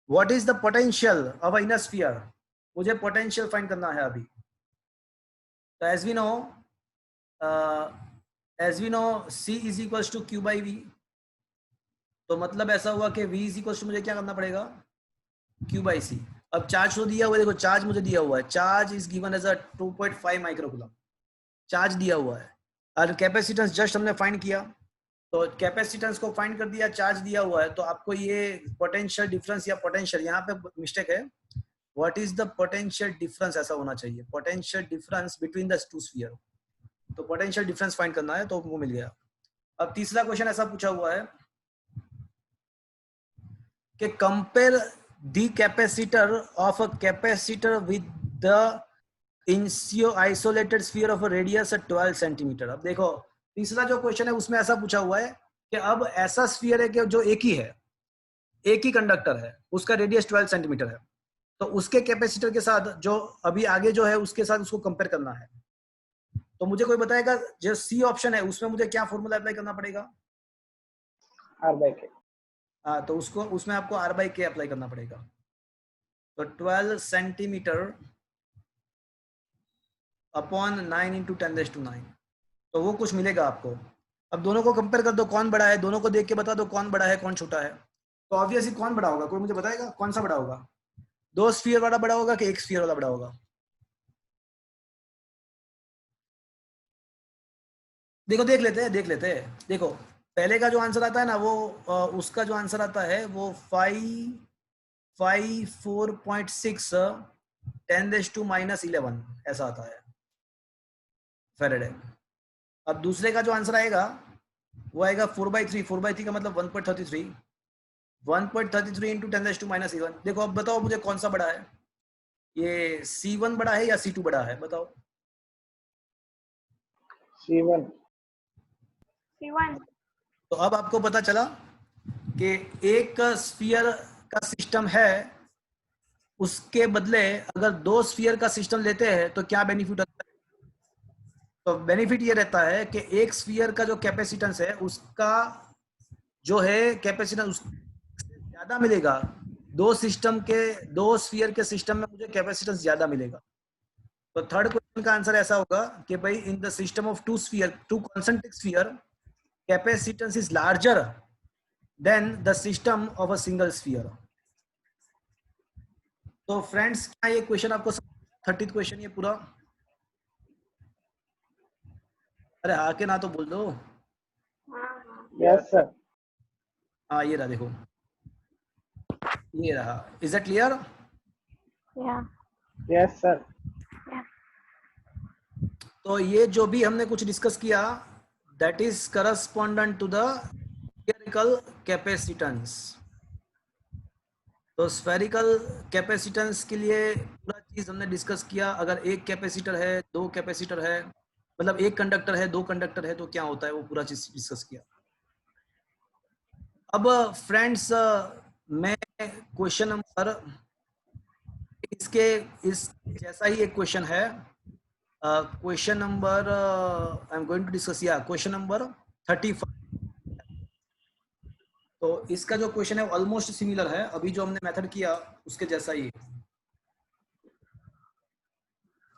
Speaker 1: What is the potential of a inner sphere? मुझे पोटेंशियल फाइंड करना है अभी. तो as we know C is equals to Q by V. तो मतलब ऐसा हुआ कि V इज इक्वल्स टू, मुझे क्या करना पड़ेगा? Q by C. अब चार्ज तो दिया हुआ है, देखो चार्ज मुझे दिया हुआ है. Charge is given as a 2.5 microcoulomb. Charge दिया हुआ है. और कैपेसिटेंस जस्ट हमने फाइंड किया, तो कैपेसिटेंस को फाइंड कर दिया, चार्ज दिया हुआ है. तो आपको ये पोटेंशियल डिफरेंस या पोटेंशियल, यहाँ पे मिस्टेक है. What is the potential difference ऐसा होना चाहिए. Potential difference between the two sphere. तो पोटेंशियल डिफरेंस फाइंड करना है, तो वो मिल गया. अब तीसरा क्वेश्चन ऐसा पूछा हुआ है कि compare the capacitor of a capacitor with the isolated sphere of a radius 12 centimetre. अब देखो, तीसरा जो क्वेश्चन है उसमें ऐसा पूछा हुआ है कि अब ऐसा स्फीयर है कि जो एक ही है, एक ही कंडक्टर है, उसका रेडियस 12 सेंटीमीटर है. तो उसके कैपेसिटर के साथ जो अभी आगे जो है उसके साथ उसको कंपेयर करना है. तो मुझे कोई बताएगा, जो सी ऑप्शन है उसमें मुझे क्या फॉर्मूला अप्लाई करना पड़ेगा?
Speaker 2: R by K.
Speaker 1: हाँ, तो उसमें आपको R by K अप्लाई करना पड़ेगा. तो 12 सेंटीमीटर अपॉन 9 इंटू 10⁹. तो वो कुछ मिलेगा आपको. अब दोनों को कंपेयर कर दो, कौन बड़ा है, दोनों को देख के बता दो कौन बड़ा है कौन छोटा है. तो ऑब्वियसली कौन बड़ा होगा? कोई मुझे बताएगा कौन सा बड़ा होगा? 2 स्फीयर वाला बड़ा होगा कि 1 स्फीयर वाला बड़ा होगा? देखो, देख लेते हैं. देखो, पहले का जो आंसर आता है ना वो उसका जो आंसर आता है वो 4.6 10⁻11 ऐसा आता है फेरेडे। अब दूसरे का जो आंसर आएगा वो आएगा 4/3। 4/3 का मतलब 1.33। 1.33 इंटू 10⁻11। देखो अब बताओ मुझे कौन सा बड़ा है, ये C1 बड़ा है या C2 बड़ा है, बताओ।
Speaker 2: C1।
Speaker 3: C1.
Speaker 1: तो अब आपको पता चला कि एक स्फीयर का सिस्टम है, उसके बदले अगर 2 स्फीयर का सिस्टम लेते हैं तो क्या बेनिफिट होता है। तो बेनिफिट ये रहता है कि एक स्फीयर का जो कैपेसिटेंस है उसका जो है कैपेसिटेंस उससे ज्यादा मिलेगा। 2 स्फीयर के सिस्टम में मुझे कैपेसिटेंस ज्यादा मिलेगा। तो थर्ड क्वेश्चन का आंसर ऐसा होगा कि भाई in the system of to concentric sphere capacitance is larger than the system of a single sphere. तो फ्रेंड्स क्या ये क्वेश्चन आपको 30th क्वेश्चन ये पूरा, अरे आके ना तो बोल दो।
Speaker 2: Yes sir.
Speaker 1: हाँ ये रहा, देखो ये रहा। Is that clear?
Speaker 3: Yeah.
Speaker 2: Yes sir.
Speaker 1: तो ये जो भी हमने कुछ डिस्कस किया that is correspondent to the spherical capacitance. तो स्फेरिकल कैपेसिटेंस के लिए पूरा चीज हमने डिस्कस किया। अगर एक कैपेसिटर है, 2 कैपेसिटर है, मतलब एक कंडक्टर है, 2 कंडक्टर है तो क्या होता है, वो पूरा चीज डिस्कस किया। अब फ्रेंड्स मैं क्वेश्चन नंबर इसके इस जैसा ही एक क्वेश्चन है, question number I am going to discuss या क्वेश्चन नंबर 35। तो इसका जो क्वेश्चन है ऑलमोस्ट सिमिलर है, अभी जो हमने मेथड किया उसके जैसा ही है।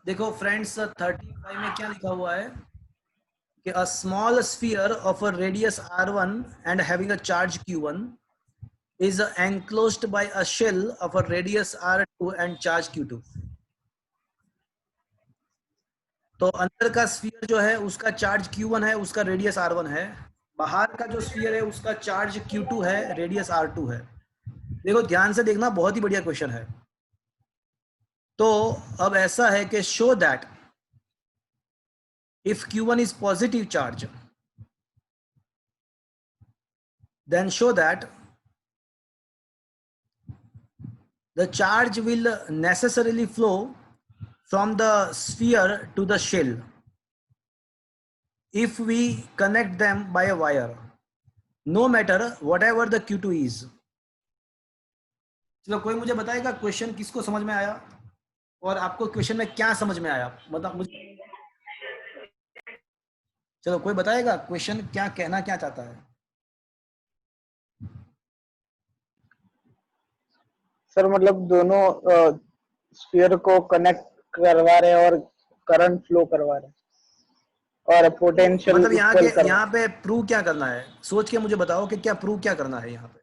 Speaker 1: देखो फ्रेंड्स 35 में क्या लिखा हुआ है कि a small sphere of a radius r1 and having a charge q1 is enclosed by a shell of a radius r2 and charge q2। तो अंदर का स्फीयर जो है उसका चार्ज q1 है, उसका रेडियस r1 है। बाहर का जो स्फीयर है उसका चार्ज q2 है, रेडियस r2 है। देखो ध्यान से देखना, बहुत ही बढ़िया क्वेश्चन है। तो अब ऐसा है कि show that if q1 is positive charge then show that the charge will necessarily flow from the sphere to the shell if we connect them by a wire, no matter whatever the q2 is। चलो कोई मुझे बताएगा question किसको समझ में आया और आपको क्वेश्चन में क्या समझ में आया, मतलब मुझे चलो कोई बताएगा क्वेश्चन क्या कहना क्या चाहता है।
Speaker 2: सर मतलब दोनों स्फीयर को कनेक्ट करवा रहे हैं और करंट फ्लो करवा रहे हैं और पोटेंशियल
Speaker 1: मतलब
Speaker 2: इक्वल कर रहे
Speaker 1: यहाँ
Speaker 2: हैं।
Speaker 1: पे प्रूव क्या करना है, सोच के मुझे बताओ कि क्या प्रूव क्या करना है यहाँ पे।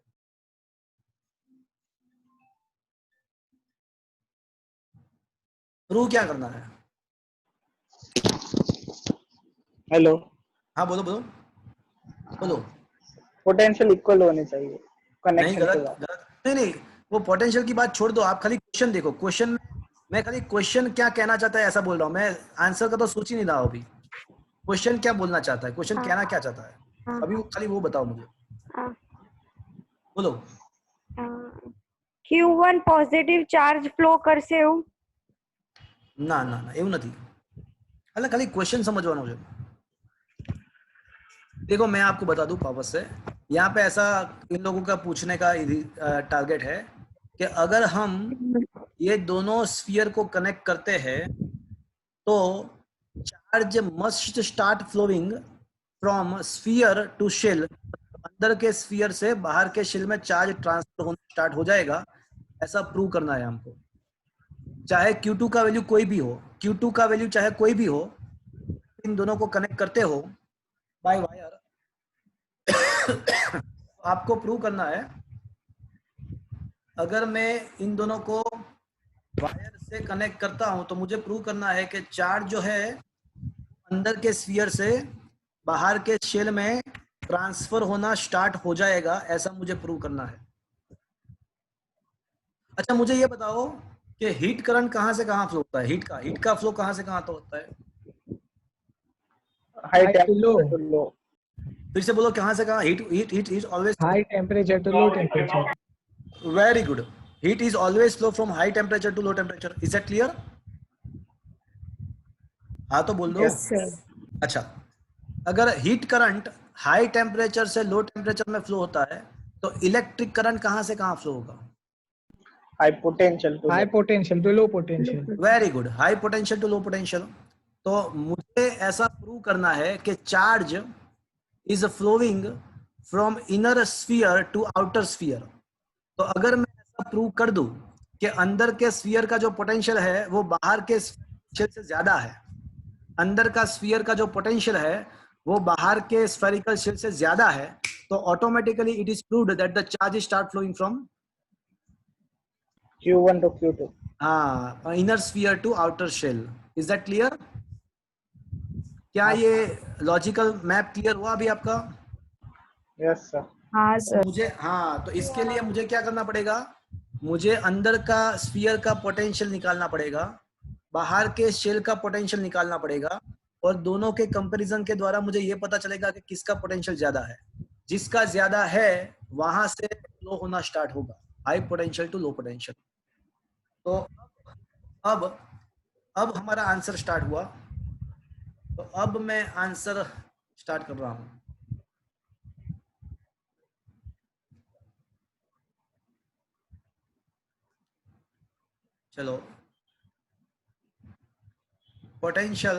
Speaker 1: प्रूव क्या करना है?
Speaker 2: हेलो।
Speaker 1: हाँ बोलो बोलो बोलो।
Speaker 2: पोटेंशियल इक्वल होनी चाहिए
Speaker 1: नहीं
Speaker 2: कनेक्शन के
Speaker 1: गलत
Speaker 2: बाद।
Speaker 1: गलत, नहीं वो पोटेंशियल की बात छोड़ दो, आप खाली क्वेश्चन देखो। क्वेश्चन में मैं खाली क्वेश्चन क्या कहना चाहता है ऐसा बोल रहा हूँ, मैं आंसर का तो सोच ही नहीं रहा हूँ अभी। क्वेश्चन क्या बोलना चाहता है, क्वेश्चन कहना क्या चाहता है, अभी वो खाली वो बताओ मुझे, बोलो।
Speaker 3: Q1 પોઝિટિવ ચાર્જ ફ્લો કરશે એવું?
Speaker 1: ના ના ના એવું નથી, એટલે ખાલી ક્વેશ્ચન समझवाना मुझे। देखो मैं आपको बता दूं वापस से, यहाँ पे ऐसा इन लोगों का पूछने का टारगेट है कि अगर हम ये दोनों स्फीयर को कनेक्ट करते हैं तो charge must start flowing from sphere to shell, अंदर के स्फीयर से बाहर के शेल में चार्ज ट्रांसफर होना स्टार्ट हो जाएगा। ऐसा प्रूव करना है हमको, चाहे Q2 का वैल्यू कोई भी हो, Q2 का वैल्यू चाहे कोई भी हो, इन दोनों को कनेक्ट करते हो बाय वायर आपको प्रूव करना है। अगर मैं इन दोनों को वायर से कनेक्ट करता हूं तो मुझे प्रूव करना है कि चार्ज जो है अंदर के स्फीयर से बाहर के शेल में ट्रांसफर होना स्टार्ट हो जाएगा, ऐसा मुझे प्रूव करना है। अच्छा मुझे ये बताओ कि हीट करंट कहां से कहां फ्लो होता है? हीट का फ्लो कहां से कहां तो होता है?
Speaker 2: High
Speaker 5: High to low.
Speaker 2: Temperature to low.
Speaker 1: फिर से बोलो, कहां से कहां? Heat heat heat is always,
Speaker 5: High temperature to low temperature.
Speaker 1: Very good, heat is always flow from high temperature to low temperature. Is that clear? हाँ तो बोल दो।
Speaker 2: Yes.
Speaker 3: sir.
Speaker 1: अच्छा, अगर हीट करंट हाई टेम्परेचर से low temperature में flow होता है तो इलेक्ट्रिक करंट कहां से कहां फ्लो होगा?
Speaker 2: High potential to
Speaker 5: High potential to low potential.
Speaker 1: Very good, high potential to low potential. तो मुझे ऐसा प्रूव करना है कि charge is flowing from inner sphere to outer sphere. तो अगर मैं ऐसा प्रूव कर दूं कि अंदर के स्फीयर का जो पोटेंशियल है वो बाहर के स्फीयर से ज्यादा है, अंदर का स्फीयर का जो पोटेंशियल है वो बाहर के स्फेरिकल शेल से ज्यादा है, तो automatically it is proved that the charge start flowing from
Speaker 2: Q1 to Q2.
Speaker 1: Inner sphere to outer shell. Is that clear? क्या ये लॉजिकल मैप क्लियर हुआ अभी आपका?
Speaker 2: Yes sir.
Speaker 6: हाँ
Speaker 1: तो
Speaker 6: सर।
Speaker 1: मुझे, हाँ तो इसके लिए मुझे क्या करना पड़ेगा? मुझे अंदर का स्फीयर का पोटेंशियल निकालना पड़ेगा, बाहर के शेल का पोटेंशियल निकालना पड़ेगा, और दोनों के कंपैरिजन के द्वारा मुझे ये पता चलेगा कि किसका पोटेंशियल ज्यादा है। जिसका ज्यादा है वहां से फ्लो होना स्टार्ट होगा, high potential to low potential. तो अब अब हमारा आंसर स्टार्ट हुआ, तो अब मैं आंसर स्टार्ट कर रहा हूं। चलो, potential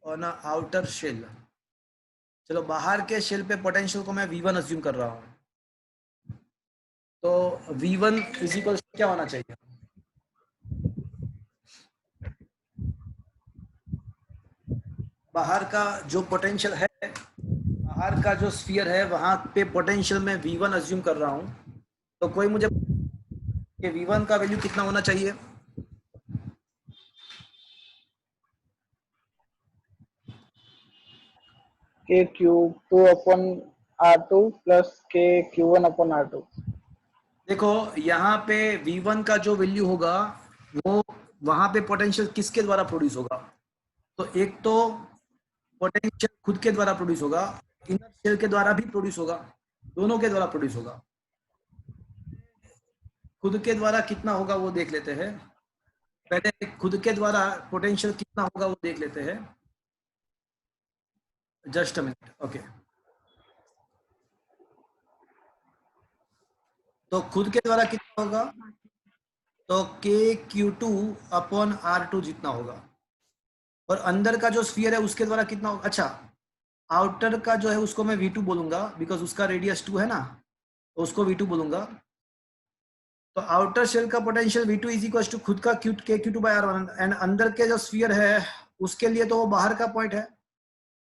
Speaker 1: on a outer shell. चलो, बाहर के शेल पे पोटेंशियल को मैं V1 अज्यूम कर रहा हूं, तो V1 इज इक्वल क्या होना चाहिए? बाहर का जो पोटेंशियल है, बाहर का जो स्फीयर है वहां पे पोटेंशियल में V1 अज्यूम कर रहा हूं, तो कोई मुझे कि V1 का वैल्यू कितना होना चाहिए?
Speaker 2: K Q2 upon R2 plus K Q1 upon R2.
Speaker 1: देखो यहाँ पे V1 का जो वैल्यू होगा वो वहां पे पोटेंशियल किसके द्वारा प्रोड्यूस होगा? तो एक तो पोटेंशियल खुद के द्वारा प्रोड्यूस होगा, इनर शेल के द्वारा भी प्रोड्यूस होगा, दोनों के द्वारा प्रोड्यूस होगा। खुद के द्वारा कितना होगा वो देख लेते हैं। पहले खुद के द्वारा पोटेंशियल कितना होगा वो देख लेते हैं। Just a minute, okay. तो खुद के द्वारा कितना होगा? तो KQ2 अपॉन R2 जितना होगा, और अंदर का जो स्फीयर है उसके द्वारा कितना होगा? अच्छा, आउटर का जो है उसको मैं V2 बोलूंगा, बिकॉज उसका रेडियस 2 है ना, तो उसको V2 बोलूंगा। तो आउटर शेल का potential V2 is equal to खुद का KQ2 बाय R1, एंड अंदर के जो स्फीयर है उसके लिए तो वो बाहर का पॉइंट है,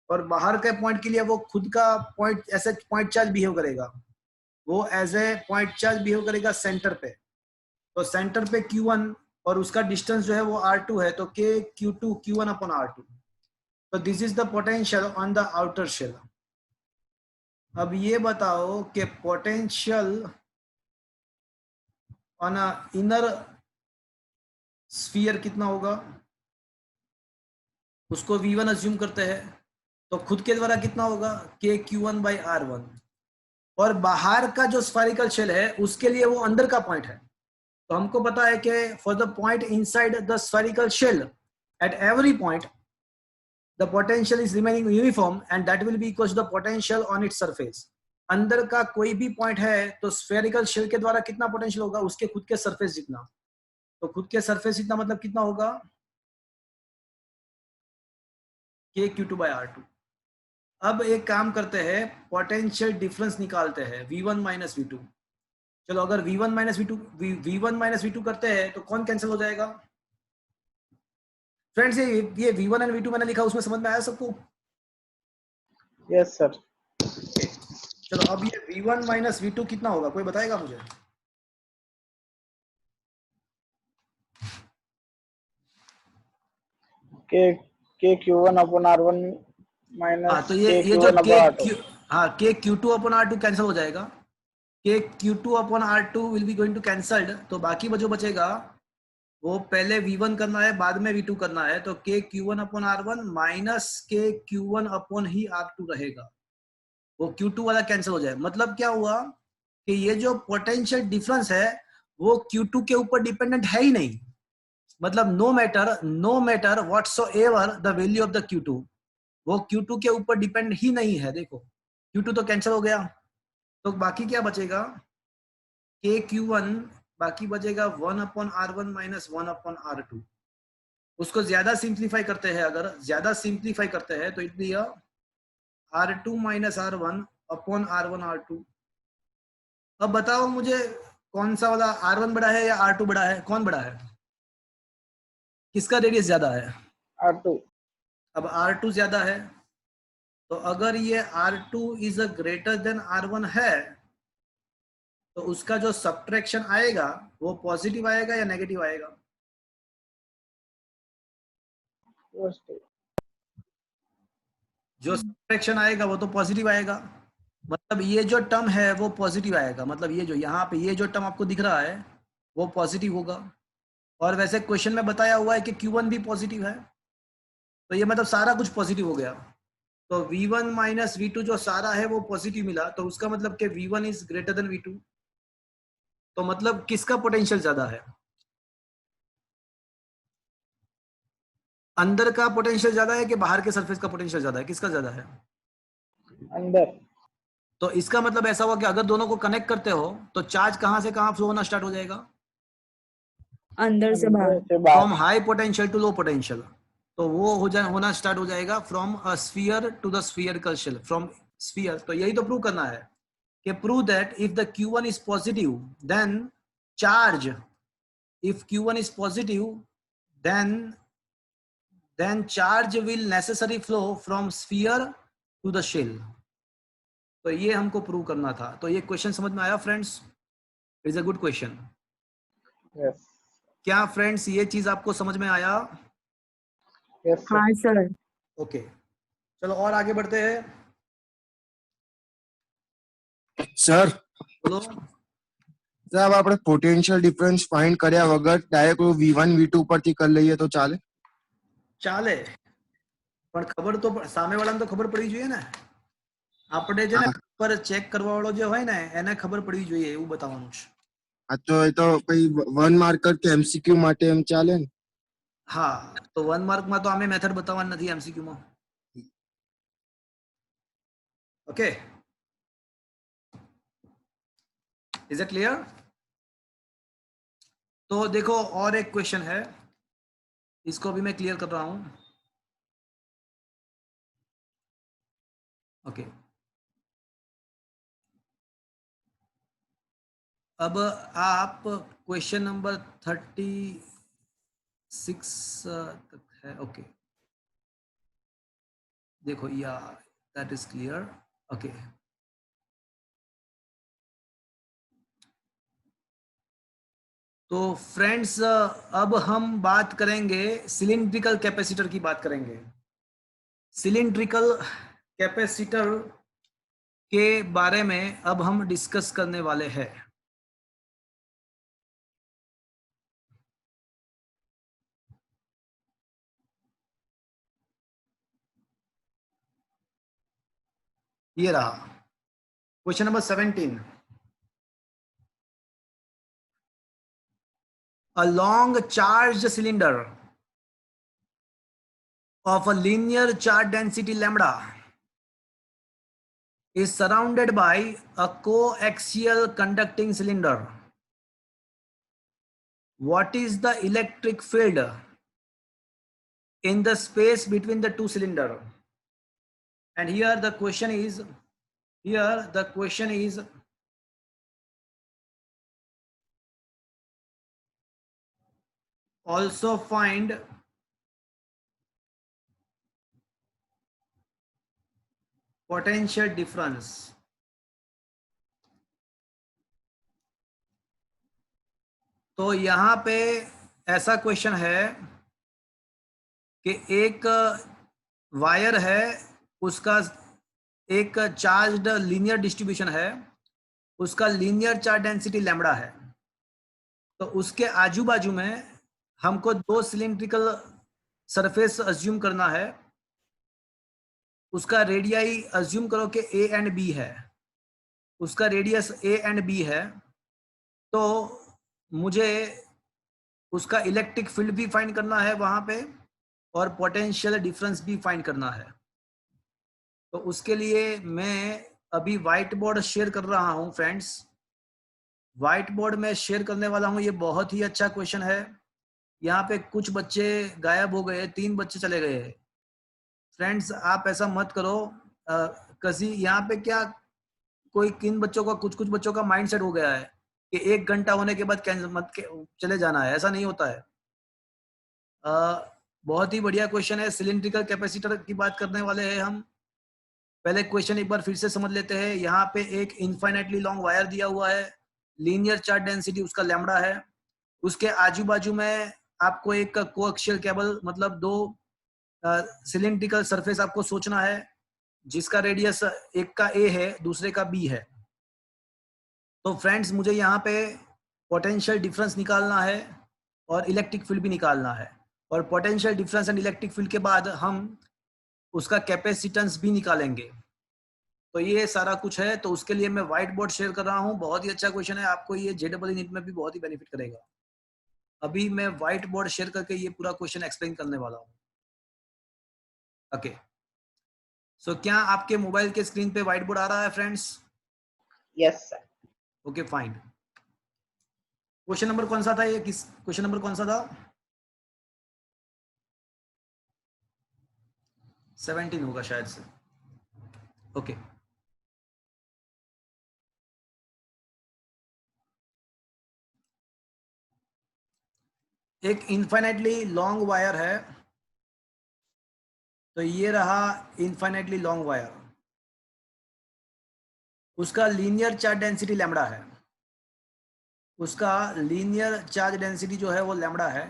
Speaker 1: और बाहर के पॉइंट के लिए वो खुद का पॉइंट ऐसे पॉइंट चार्ज बिहेव करेगा, वो as a point charge behave करेगा सेंटर पे। तो सेंटर पे Q1 और उसका डिस्टेंस जो है वो R2 है, तो KQ2 Q1 अपॉन R2। तो this is the potential on the outer shell. अब ये बताओ कि potential on a inner sphere कितना होगा? उसको V1 अज्यूम करते हैं, तो खुद के द्वारा कितना होगा? KQ1 बाई R1, और बाहर का जो स्फेरिकल शेल है उसके लिए वो अंदर का पॉइंट है। तो हमको पता है कि for the point inside the spherical shell at every point the potential is remaining uniform and that will be equal to the potential on its surface। अंदर का कोई भी पॉइंट है तो स्फेरिकल शेल के द्वारा कितना पोटेंशियल होगा? उसके खुद के सरफेस जितना। तो खुद के सरफेस जितना मतलब कितना होगा? KQ2 bye R2। अब एक काम करते हैं, पोटेंशियल डिफरेंस निकालते हैं, V1 माइनस V2। चलो, अगर V1 माइनस V2 करते हैं तो कौन कैंसिल हो जाएगा? फ्रेंड्स, ये V1 एंड V2 मैंने लिखा, उसमें समझ में आया सबको?
Speaker 2: Yes sir.
Speaker 1: Okay. चलो, अब ये V1 माइनस V2 कितना होगा, कोई बताएगा मुझे?
Speaker 2: K Q1 upon R1 minus
Speaker 1: तो
Speaker 2: के
Speaker 1: ये
Speaker 2: क्यू
Speaker 1: जो
Speaker 2: वन
Speaker 1: के
Speaker 2: अपॉन
Speaker 1: क्यू, हाँ K Q two upon R two cancel हो जाएगा, K Q two upon R two will be going to cancelled, तो बाकी जो बचेगा वो पहले V1 करना है बाद में V2 करना है, तो K Q one upon R one minus K Q one upon ही आर टू रहेगा, वो Q2 वाला कैंसिल हो जाए। मतलब क्या हुआ कि ये जो पोटेंशियल डिफरेंस है वो Q2 के ऊपर डिपेंडेंट है ही नहीं, मतलब no matter whatsoever the value of the Q2, वो Q2 के ऊपर डिपेंड ही नहीं है। देखो Q2 तो कैंसिल हो गया, तो बाकी क्या बचेगा, के Q1 बाकी बचेगा 1/R1 माइनस 1/R2। उसको ज्यादा सिंप्लीफाई करते हैं, अगर ज्यादा सिंप्लीफाई करते हैं तो it R2 minus R1 upon R1 R2। अब बताओ मुझे कौन सा वाला R1 बड़ा है या R2 बड़ा है, कौन बड़ा है, किसका रेडियस ज्यादा है?
Speaker 2: R2।
Speaker 1: अब R2 ज्यादा है, तो अगर ये R2 is a greater than R1 है तो उसका जो सब्ट्रैक्शन आएगा वो पॉजिटिव आएगा या नेगेटिव आएगा? जो सब्ट्रैक्शन आएगा वो तो पॉजिटिव आएगा, मतलब ये जो टर्म है वो पॉजिटिव आएगा, मतलब ये जो यहाँ पे ये जो टर्म आपको दिख रहा है वो पॉजिटिव होगा। और वैसे क्वेश्चन में बताया हुआ है कि Q1 भी पॉजिटिव है, तो ये मतलब सारा कुछ पॉजिटिव हो गया। तो V1 माइनस V2 जो सारा है वो पॉजिटिव मिला, तो उसका मतलब कि V1 is greater than V2। तो मतलब किसका पोटेंशियल ज्यादा है, अंदर का पोटेंशियल ज्यादा है कि बाहर के सरफेस का पोटेंशियल ज्यादा है, किसका ज्यादा है?
Speaker 2: अंदर।
Speaker 1: तो इसका मतलब ऐसा हुआ कि अगर दोनों को कनेक्ट करते हो तो चार्ज कहां से कहां फ्लो होना स्टार्ट हो जाएगा?
Speaker 6: अंदर से बाहर।
Speaker 2: अंदर से बाहर।
Speaker 1: From high potential to low potential, तो वो होना स्टार्ट हो जाएगा from a sphere to the spherical shell, from sphere. तो यही तो प्रूव करना है कि prove that if the Q1 is positive then charge, if Q1 is positive then charge will necessarily flow from sphere to the shell। तो ये हमको prove करना था। तो ये क्वेश्चन समझ में आया friends? Is a good question.
Speaker 2: Yes
Speaker 1: क्या फ्रेंड्स ये चीज आपको समझ में आया?
Speaker 2: यस
Speaker 6: हाँ सर।
Speaker 1: ओके चलो और आगे बढ़ते हैं।
Speaker 4: સર
Speaker 1: बोलो।
Speaker 4: સાહેબ આપણે પોટેન્શિયલ ડિફરન્સ ફાઇન્ડ કર્યા વગર ડાયરેક્ટ V1 V2 પરથી કરી લઈએ તો ચાલે?
Speaker 1: ચાલે, પણ ખબર તો સામે વાળાને તો ખબર પડી જોઈએ ને, આપણે છે ને પર ચેક કરવા વાળો જે હોય ને એને ખબર પડવી જોઈએ એવું બતાવવાનું છે।
Speaker 4: આ તો એ તો પછી 1 માર્કર કે MCQ માટે એમ ચાલે ને?
Speaker 1: હા તો 1 માર્કમાં તો અમે મેથડ બતાવવાની નથી MCQ માં। Okay is it clear? तो देखो और एक क्वेश्चन है, इसको भी मैं क्लियर कर रहा हूं। ओके अब आप क्वेश्चन नंबर 36 तक है। ओके देखो या दैट इज क्लियर। ओके तो फ्रेंड्स अब हम बात करेंगे सिलिंड्रिकल कैपेसिटर की बात करेंगे। सिलिंड्रिकल कैपेसिटर के बारे में अब हम डिस्कस करने वाले हैं। ये रहा question number 17। A long charged cylinder of a linear charge density lambda is surrounded by a coaxial conducting cylinder. What is the electric field in the space between the two cylinders? And here the question is also find potential difference। तो यहां पे ऐसा question है कि एक wire है उसका एक चार्ज्ड लीनियर डिस्ट्रीब्यूशन है, उसका लीनियर चार्ज डेंसिटी लैम्बडा है। तो उसके आजू बाजू में हमको दो सिलिंड्रिकल सरफेस अज्यूम करना है, उसका रेडियाई अज्यूम करो कि ए एंड बी है, उसका रेडियस ए एंड बी है। तो मुझे उसका इलेक्ट्रिक फील्ड भी फाइंड करना है वहां पे, और पोटेंशियल डिफरेंस भी फाइंड करना है। तो उसके लिए मैं अभी व्हाइट बोर्ड शेयर कर रहा हूं फ्रेंड्स। व्हाइट बोर्ड में शेयर करने वाला हूं। ये बहुत ही अच्छा क्वेश्चन है। यहाँ पे कुछ बच्चे गायब हो गए, 3 बच्चे चले गए। फ्रेंड्स आप ऐसा मत करो। कसी यहाँ पे क्या कोई किन बच्चों का, कुछ बच्चों का माइंड सेट हो गया है कि 1 घंटा होने के बाद कैंसिल मत चले जाना है। ऐसा नहीं होता है। बहुत ही बढ़िया क्वेश्चन है। सिलिंड्रिकल कैपेसिटर की बात करने वाले हैं हम। पहले क्वेश्चन एक बार फिर से समझ लेते हैं। यहाँ पे एक इनफाइनाइटली लॉन्ग वायर दिया हुआ है, लीनियर चार्ज डेंसिटी उसका लैम्बडा है। उसके आजू बाजू में आपको एक कोएक्सियल केबल, मतलब 2 सिलिंड्रिकल सरफेस आपको सोचना है, जिसका रेडियस एक का ए है, दूसरे का बी है। तो फ्रेंड्स मुझे यहाँ पे पोटेंशियल डिफरेंस निकालना है और इलेक्ट्रिक फील्ड भी निकालना है, और potential difference and electric field के बाद हम उसका कैपेसिटेंस भी निकालेंगे। तो ये सारा कुछ है। तो उसके लिए मैं व्हाइट बोर्ड शेयर कर रहा हूँ। बहुत ही अच्छा क्वेश्चन है, आपको ये JEE नीट में भी बहुत ही बेनिफिट करेगा। अभी मैं व्हाइट बोर्ड शेयर करके ये पूरा क्वेश्चन एक्सप्लेन करने वाला हूँ। ओके, सो क्या आपके मोबाइल के स्क्रीन पे व्हाइट बोर्ड आ रहा है friends?
Speaker 2: Yes sir.
Speaker 1: Okay fine. Question number कौन सा था ये? किस क्वेश्चन नंबर कौन सा था? 17 होगा शायद से। ओके, एक इनफाइनाइटली लॉन्ग वायर है। तो ये रहा इनफाइनाइटली लॉन्ग वायर, उसका लीनियर चार्ज डेंसिटी लैम्बडा है। उसका लीनियर चार्ज डेंसिटी जो है वो लैम्बडा है।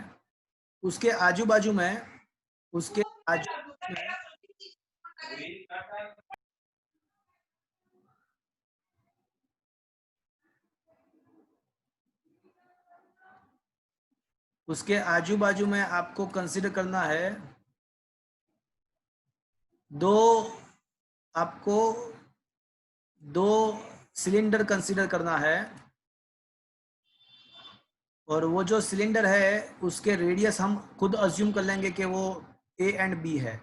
Speaker 1: उसके आजू बाजू में उसके आजू बाजू में आपको कंसीडर करना है आपको दो सिलेंडर कंसीडर करना है, और वो जो सिलेंडर है उसके रेडियस हम खुद अज्यूम कर लेंगे कि वो ए एंड बी है।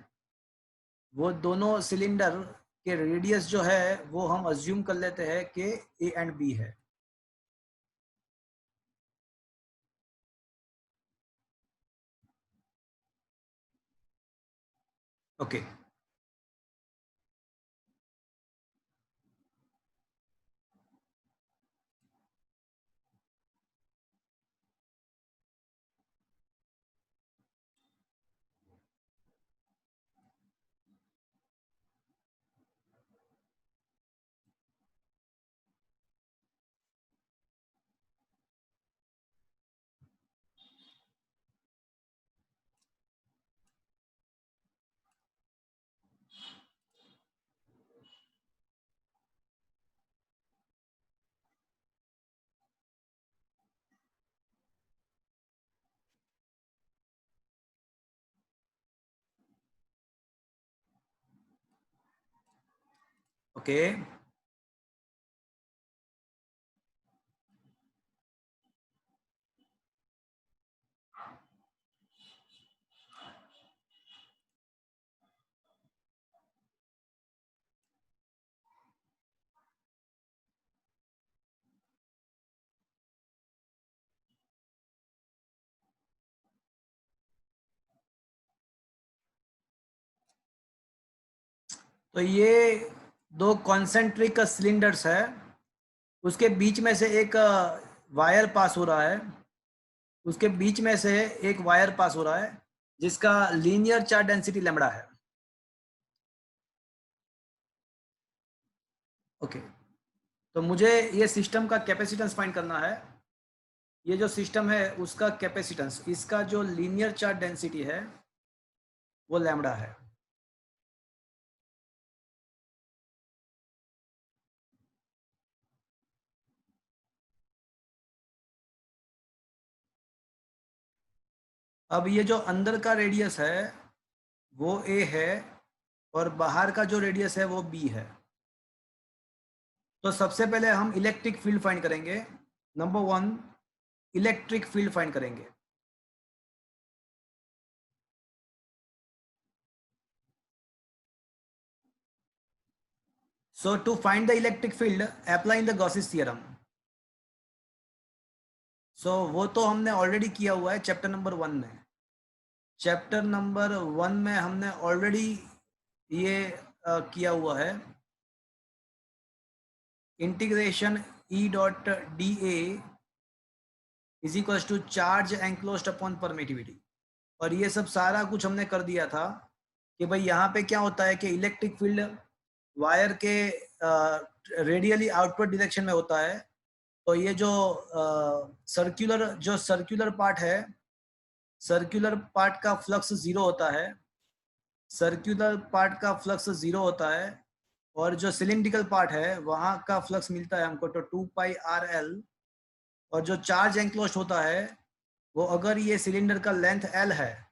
Speaker 1: वो दोनों सिलेंडर के रेडियस जो है वो हम अज्यूम कर लेते हैं कि ए एंड बी है। ओके, ओके, तो ये 2 कॉन्सेंट्रिक सिलेंडर्स है। उसके बीच में से एक वायर पास हो रहा है, उसके बीच में से एक वायर पास हो रहा है जिसका लीनियर चार्ज डेंसिटी लैम्बडा है। ओके, तो मुझे ये सिस्टम का कैपेसिटेंस फाइंड करना है। ये जो सिस्टम है उसका कैपेसिटेंस, इसका जो लीनियर चार्ज डेंसिटी है वो लैम्बडा है। अब ये जो अंदर का रेडियस है वो a है और बाहर का जो रेडियस है वो b है। तो सबसे पहले हम इलेक्ट्रिक फील्ड फाइंड करेंगे। नंबर 1 इलेक्ट्रिक फील्ड फाइंड करेंगे। So to find the electric field, applying the Gauss's theorem. So वो तो हमने ऑलरेडी किया हुआ है चैप्टर नंबर 1 में। चैप्टर नंबर 1 में हमने ऑलरेडी ये किया हुआ है। Integration E dot dA is equal to charge enclosed upon permittivity. और ये सब सारा कुछ हमने कर दिया था कि भाई यहाँ पे क्या होता है कि इलेक्ट्रिक फील्ड वायर के रेडियली आउटवर्ड डायरेक्शन में होता है। तो ये जो सर्कुलर पार्ट है, सर्कुलर पार्ट का फ्लक्स 0 होता है, सर्कुलर पार्ट का फ्लक्स 0 होता है। और जो सिलिंड्रिकल पार्ट है वहां का फ्लक्स मिलता है हमको तो 2 पाई RL। और जो चार्ज एंक्लोज्ड होता है वो, अगर ये सिलेंडर का लेंथ L है,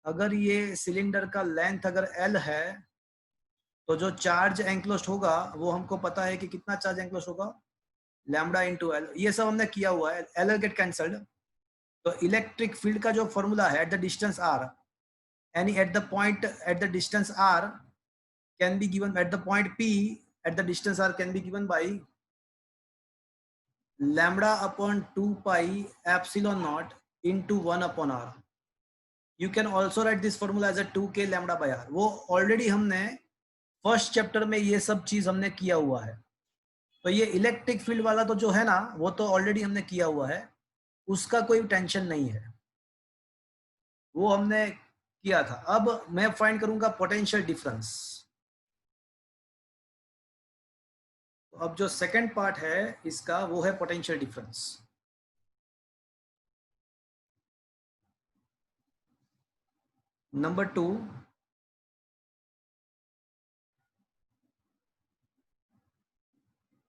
Speaker 1: अगर ये सिलेंडर का लेंथ अगर L है तो जो चार्ज एंक्लोज्ड होगा वो हमको पता है कि कितना चार्ज एंक्लोज्ड होगा, लैम्डा इंटू L। ये सब हमने किया हुआ है, L गेट कैंसल्ड। तो इलेक्ट्रिक फील्ड का जो फॉर्मूला है एट द डिस्टेंस R, यानी eight the point at the distance R can be given at the point P at the distance R can be given by lambda upon 2 pi epsilon not into 1 upon R. You can also write this formula as a 2k lambda by R. वो already हमने first chapter में ये सब चीज हमने किया हुआ है। तो ये इलेक्ट्रिक फील्ड वाला तो जो है ना वो तो ऑलरेडी हमने किया हुआ है, उसका कोई टेंशन नहीं है, वो हमने किया था। अब मैं फाइंड करूंगा पोटेंशियल डिफरेंस। तो अब जो सेकंड पार्ट है इसका वो है potential difference. Number 2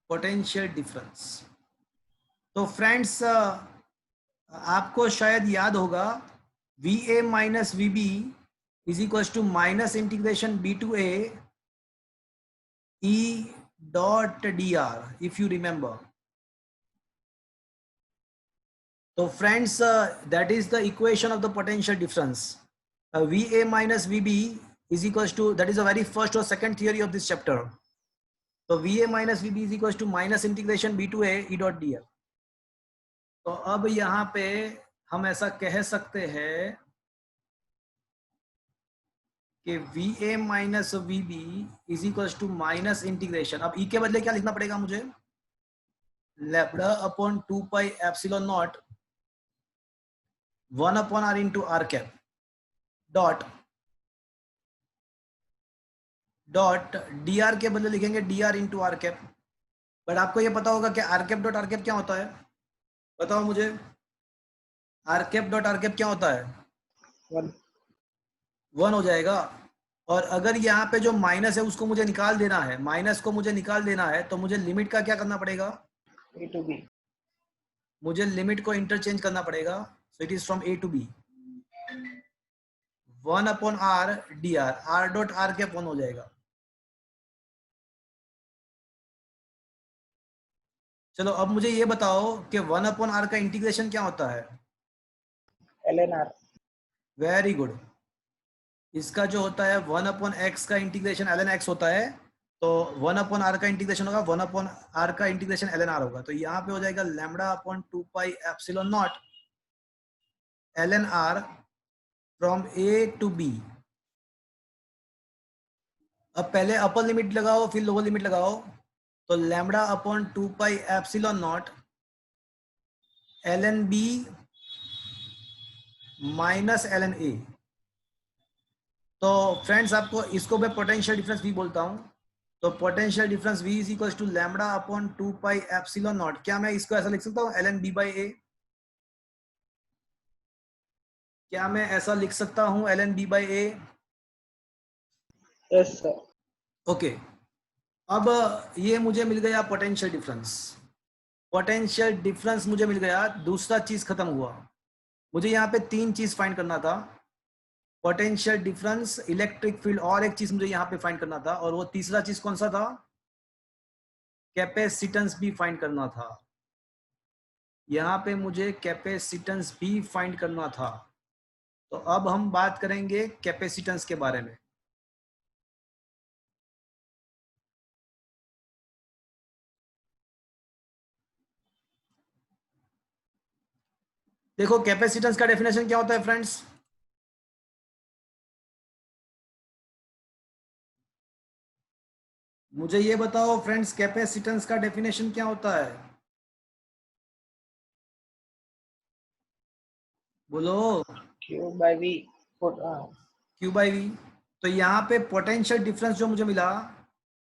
Speaker 1: potential difference. तो फ्रेंड्स आपको शायद याद होगा VA minus VB is equal to minus integration B to A E dot dr, if you remember. तो friends that is the equation of the potential difference. VA minus VB is equals to, that is the very first or second theory of this chapter. So VA minus VB is equals to minus integration B to A E dot dr. तो अब यहाँ पे हम ऐसा कह सकते हैं कि VA minus VB is equals to minus integration, अब E के बदले क्या लिखना पड़ेगा मुझे, lambda upon 2 pi epsilon naught 1 upon R into R cap dot dr के बदले लिखेंगे dr into R cap. But आपको ये पता होगा कि R cap dot R cap क्या होता है, बताओ मुझे। R cap dot R cap क्या होता है, 1 हो जाएगा। और अगर यहाँ पे जो माइनस है उसको मुझे निकाल देना है, माइनस को मुझे निकाल देना है, तो मुझे लिमिट का क्या करना पड़ेगा,
Speaker 2: A to B.
Speaker 1: मुझे लिमिट को इंटरचेंज करना पड़ेगा। So it is from A to B 1 upon R dr, R dot R cap 1 हो जाएगा। चलो अब मुझे ये बताओ कि 1 अपॉन R का इंटीग्रेशन क्या होता है,
Speaker 2: ln R.
Speaker 1: Very good. इसका जो होता है 1 अपॉन x का इंटीग्रेशन ln x होता है, तो 1 अपॉन R का इंटीग्रेशन होगा 1 अपॉन R का इंटीग्रेशन ln R होगा। तो यहाँ पे हो जाएगा lambda upon 2 pi epsilon naught ln R from A to B। अब पहले अपर लिमिट लगाओ फिर लोअर लिमिट लगाओ, तो lambda upon 2 pi epsilon naught ln B minus ln A। तो फ्रेंड्स आपको इसको मैं पोटेंशियल डिफरेंस भी बोलता हूं। तो potential difference V is equal to lambda upon 2 pi epsilon naught, क्या मैं इसको ऐसा लिख सकता हूं ln B बाई A, क्या मैं ऐसा लिख सकता हूं ln B by A?
Speaker 2: Yes sir.
Speaker 1: Okay अब ये मुझे मिल गया पोटेंशियल डिफरेंस, पोटेंशियल डिफरेंस मुझे मिल गया। दूसरा चीज खत्म हुआ, मुझे यहाँ पे 3 चीज फाइंड करना था, पोटेंशियल डिफरेंस, इलेक्ट्रिक फील्ड, और एक चीज मुझे यहाँ पे फाइंड करना था, और वो तीसरा चीज कौन सा था? कैपेसिटेंस भी फाइंड करना था। यहाँ पे मुझे कैपेसिटेंस भी फाइंड करना था। तो अब हम बात करेंगे कैपेसिटेंस के बारे में। देखो कैपेसिटेंस का डेफिनेशन क्या होता है फ्रेंड्स? मुझे ये बताओ फ्रेंड्स, कैपेसिटेंस का डेफिनेशन क्या होता है? बोलो।
Speaker 2: Q by V.
Speaker 1: Q by V. तो यहाँ पे पोटेंशियल डिफरेंस जो मुझे मिला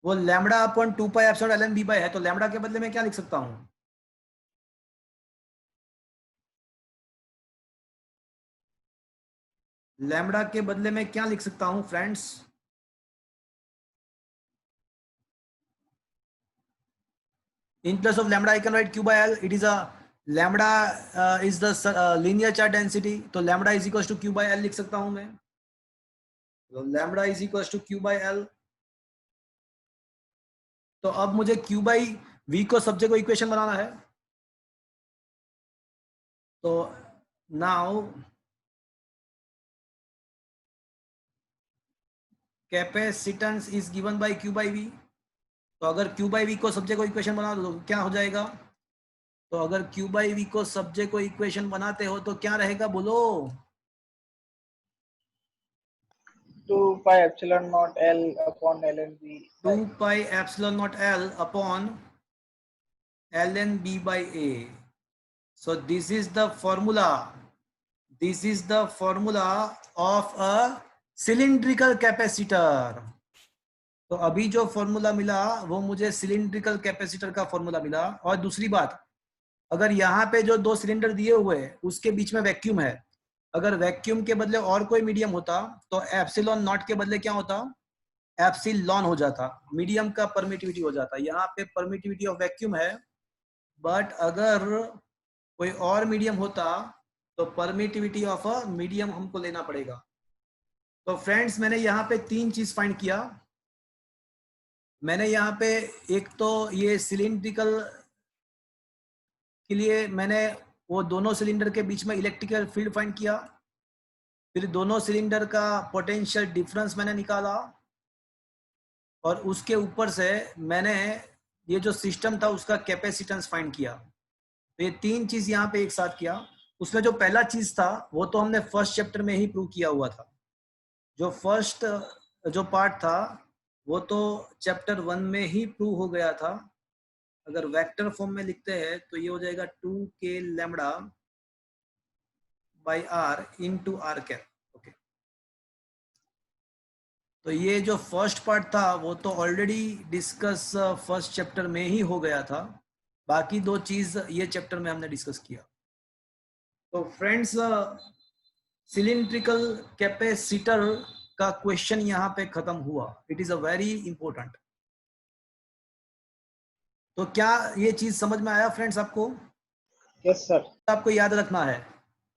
Speaker 1: वो lambda upon 2 pi epsilon ln b by है। तो लैम्बडा के बदले में क्या लिख सकता हूँ? लैम्बडा के बदले में क्या लिख सकता हूँ friends? In place of lambda I can write q by l. It is a lambda is the linear charge density. तो lambda is equals to q by l लिख सकता हूं मैं। तो lambda is equals to q by l। तो अब मुझे q by v को सब्जेक्ट को इक्वेशन बनाना है। तो now capacitance is given by q by v। तो अगर q by v को सब्जेक्ट को इक्वेशन बना दो तो क्या हो जाएगा? तो अगर q by v को सब्जेक्ट को इक्वेशन बनाते हो तो क्या रहेगा? बोलो।
Speaker 2: 2 pi epsilon naught L upon ln B.
Speaker 1: 2 pi epsilon naught L upon ln b by a. So this is the formula. This is the formula of a cylindrical capacitor. तो अभी जो फॉर्मूला मिला वो मुझे सिलिंड्रिकल कैपेसिटर का formula मिला। और दूसरी बात, अगर यहाँ पे जो 2 सिलेंडर दिए हुए हैं उसके बीच में वैक्यूम है, अगर वैक्यूम के बदले और कोई मीडियम होता तो एप्सिलॉन नॉट के बदले क्या होता? एप्सिलॉन हो जाता, मीडियम का परमिटिविटी हो जाता। यहाँ पे परमिटिविटी ऑफ वैक्यूम है, बट अगर कोई और मीडियम होता तो परमिटिविटी ऑफ अ मीडियम हमको लेना पड़ेगा। तो फ्रेंड्स मैंने यहाँ पे 3 चीज फाइंड किया। मैंने यहाँ पे एक तो ये सिलिंड्रिकल के लिए मैंने वो दोनों सिलेंडर के बीच में इलेक्ट्रिकल फील्ड फाइंड किया, फिर दोनों सिलेंडर का पोटेंशियल डिफरेंस मैंने निकाला, और उसके ऊपर से मैंने ये जो सिस्टम था उसका कैपेसिटेंस फाइंड किया। तो ये 3 चीज यहाँ पे एक साथ किया। उसमें जो पहला चीज था वो तो हमने फर्स्ट चैप्टर में ही प्रूव किया हुआ था। जो फर्स्ट जो पार्ट था वो तो चैप्टर 1 में ही प्रूव हो गया था। अगर वेक्टर फॉर्म में लिखते हैं तो ये हो जाएगा 2k lambda by r into R cap. Okay, तो ये जो फर्स्ट पार्ट था वो तो ऑलरेडी डिस्कस फर्स्ट चैप्टर में ही हो गया था। बाकी 2 चीज ये चैप्टर में हमने डिस्कस किया। तो फ्रेंड्स सिलिंड्रिकल कैपेसिटर का क्वेश्चन यहाँ पे खत्म हुआ। It is a very important. तो क्या ये चीज समझ में आया फ्रेंड्स आपको?
Speaker 2: Yes sir.
Speaker 1: आपको याद रखना है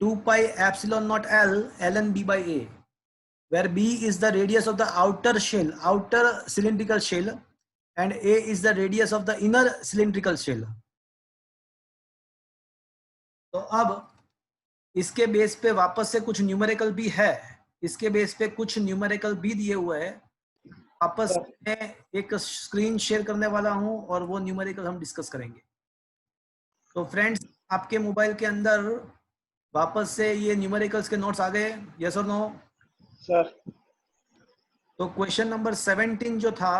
Speaker 1: 2 pi epsilon naught L ln b by a, where b is the radius of the outer shell, outer cylindrical shell, and a is the radius of the inner cylindrical shell. तो अब इसके base पे वापस से कुछ numerical भी है, इसके बेस पे कुछ न्यूमेरिकल भी दिए हुए हैं। वापस में एक स्क्रीन शेयर करने वाला हूं और वो न्यूमेरिकल हम डिस्कस करेंगे। तो फ्रेंड्स आपके मोबाइल के अंदर वापस से ये न्यूमेरिकल्स के नोट्स आ गए? यस और नो
Speaker 2: सर?
Speaker 1: तो क्वेश्चन नंबर 17 जो था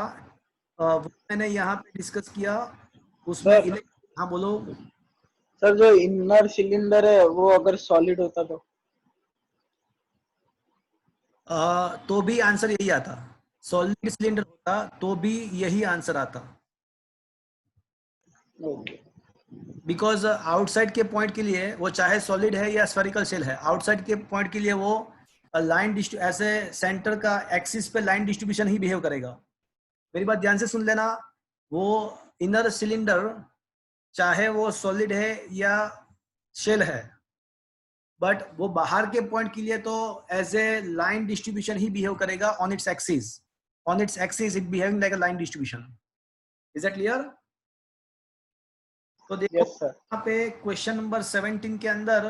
Speaker 1: वो मैंने यहाँ पे डिस्कस किया। उसमें हाँ बोलो
Speaker 2: सर। जो इनर सिलेंडर है वो अगर सॉलिड होता
Speaker 1: तो भी आंसर यही आता। सॉलिड सिलेंडर होता तो भी यही आंसर आता, बिकॉज आउटसाइड के पॉइंट के लिए वो चाहे सॉलिड है या स्फेरिकल शेल है, आउटसाइड के पॉइंट के लिए वो लाइन ऐसे सेंटर का एक्सिस पे लाइन डिस्ट्रीब्यूशन ही बिहेव करेगा। मेरी बात ध्यान से सुन लेना, वो इनर सिलेंडर चाहे वो सॉलिड है या शेल है, बट वो बाहर के पॉइंट के लिए तो एज ए लाइन डिस्ट्रीब्यूशन ही बिहेव करेगा on its axis. On its axis it behaving like a line distribution. Is that clear? तो देखो
Speaker 2: यस सर.
Speaker 1: यहाँ पे क्वेश्चन नंबर 17 के अंदर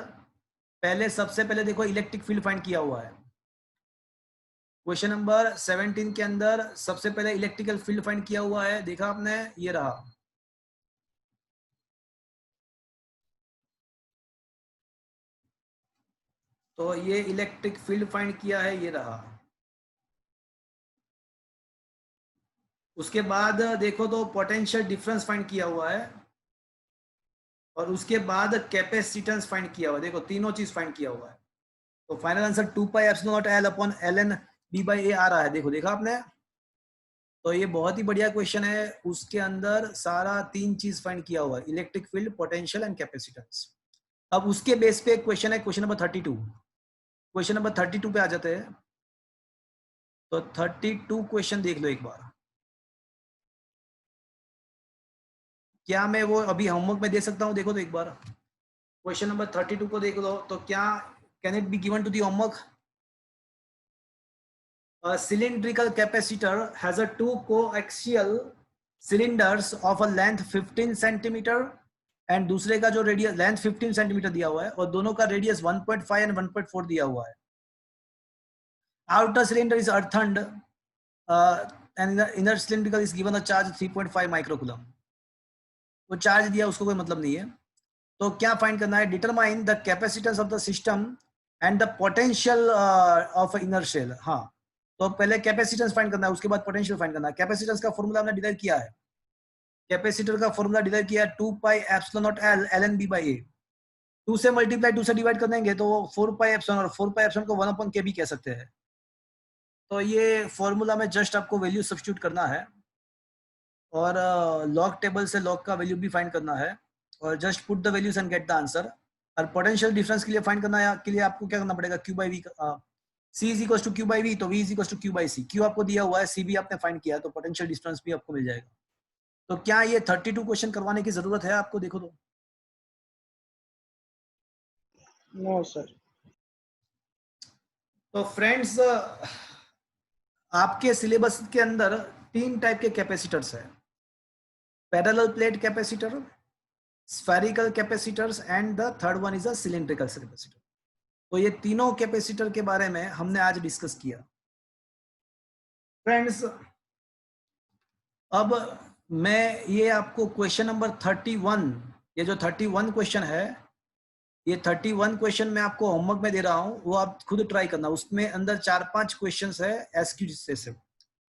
Speaker 1: पहले सबसे पहले देखो इलेक्ट्रिक फील्ड फाइंड किया हुआ है. क्वेश्चन नंबर 17 के अंदर सबसे पहले इलेक्ट्रिकल फील्ड फाइंड किया हुआ है. देखा आपने, ये रहा. तो ये इलेक्ट्रिक फील्ड फाइंड किया है, ये रहा. उसके बाद देखो तो पोटेंशियल डिफरेंस फाइंड किया हुआ है और उसके बाद कैपेसिटेंस फाइंड किया हुआ है. देखो तीनों चीज फाइंड किया हुआ है. तो final answer 2 pi epsilon naught L upon ln b by a आ रहा है. देखा आपने. तो ये बहुत ही बढ़िया क्वेश्चन है. उसके अंदर सारा तीन चीज फाइंड किया हुआ है, electric field, potential and capacitance. अब उसके बेस पे एक क्वेश्चन है, क्वेश्चन नंबर 32. क्वेश्चन नंबर 32 पे आ जाते हैं. तो 32 क्वेश्चन देख लो एक बार. क्या मैं वो अभी होमवर्क में दे सकता हूँ? देखो तो एक बार क्वेश्चन नंबर 32 को देख लो. तो क्या can it be given to the homework? A cylindrical capacitor has a two coaxial cylinders of a length 15 centimeter and दूसरे का जो रेडियस लेंथ 15 सेंटीमीटर दिया हुआ है और दोनों का रेडियस 1.5 एंड 1.4 दिया हुआ है. Outer cylinder is earthened and the inner cylindrical is given a charge 3.5 microcoulomb. वो चार्ज दिया, उसको कोई मतलब नहीं है. तो क्या फाइंड करना है? Determine the capacitance of the system and the potential of inner shell. हाँ, तो पहले कैपेसिटेंस फाइंड करना है, उसके बाद पोटेंशियल फाइंड करना है. कैपेसिटेंस का फॉर्मूला हमने डिराइव किया है. कैपेसिटर का फॉर्मूला डिराइव किया है 2 pi epsilon naught L ln b by a. 2 से मल्टीप्लाई 2 से डिवाइड कर देंगे तो 4 पाई एप्सिलॉन, और 4 पाई एप्सिलॉन को 1 अपॉन k भी कह सकते हैं. तो ये फॉर्मूला में जस्ट आपको वैल्यू सब्स्टिट्यूट करना है और लॉग टेबल से लॉग का वैल्यू भी फाइंड करना है और just put the values and get the answer. और पोटेंशियल डिफरेंस के लिए फाइंड करना है, के लिए आपको क्या करना पड़ेगा? q by v. C is equal to q by v, तो v is equal to q by c. q आपको दिया हुआ है, c भी आपने फाइंड किया, तो पोटेंशियल डिफरेंस भी आपको मिल जाएगा. तो क्या ये 32 क्वेश्चन करवाने की जरूरत है आपको? देखो तो.
Speaker 2: No sir.
Speaker 1: तो फ्रेंड्स, आपके सिलेबस के अंदर 3 टाइप के कैपेसिटर्स है. Parallel plate capacitor, spherical capacitors and the third one is a cylindrical capacitor. तो ये तीनों कैपेसिटर के बारे में हमने आज डिस्कस किया. फ्रेंड्स, अब मैं ये आपको क्वेश्चन नंबर 31, ये जो 31 क्वेश्चन है, ये 31 क्वेश्चन मैं आपको होमवर्क में दे रहा हूँ, वो आप खुद ट्राई करना. उसमें अंदर 4-5 क्वेश्चंस है एसक्यू से.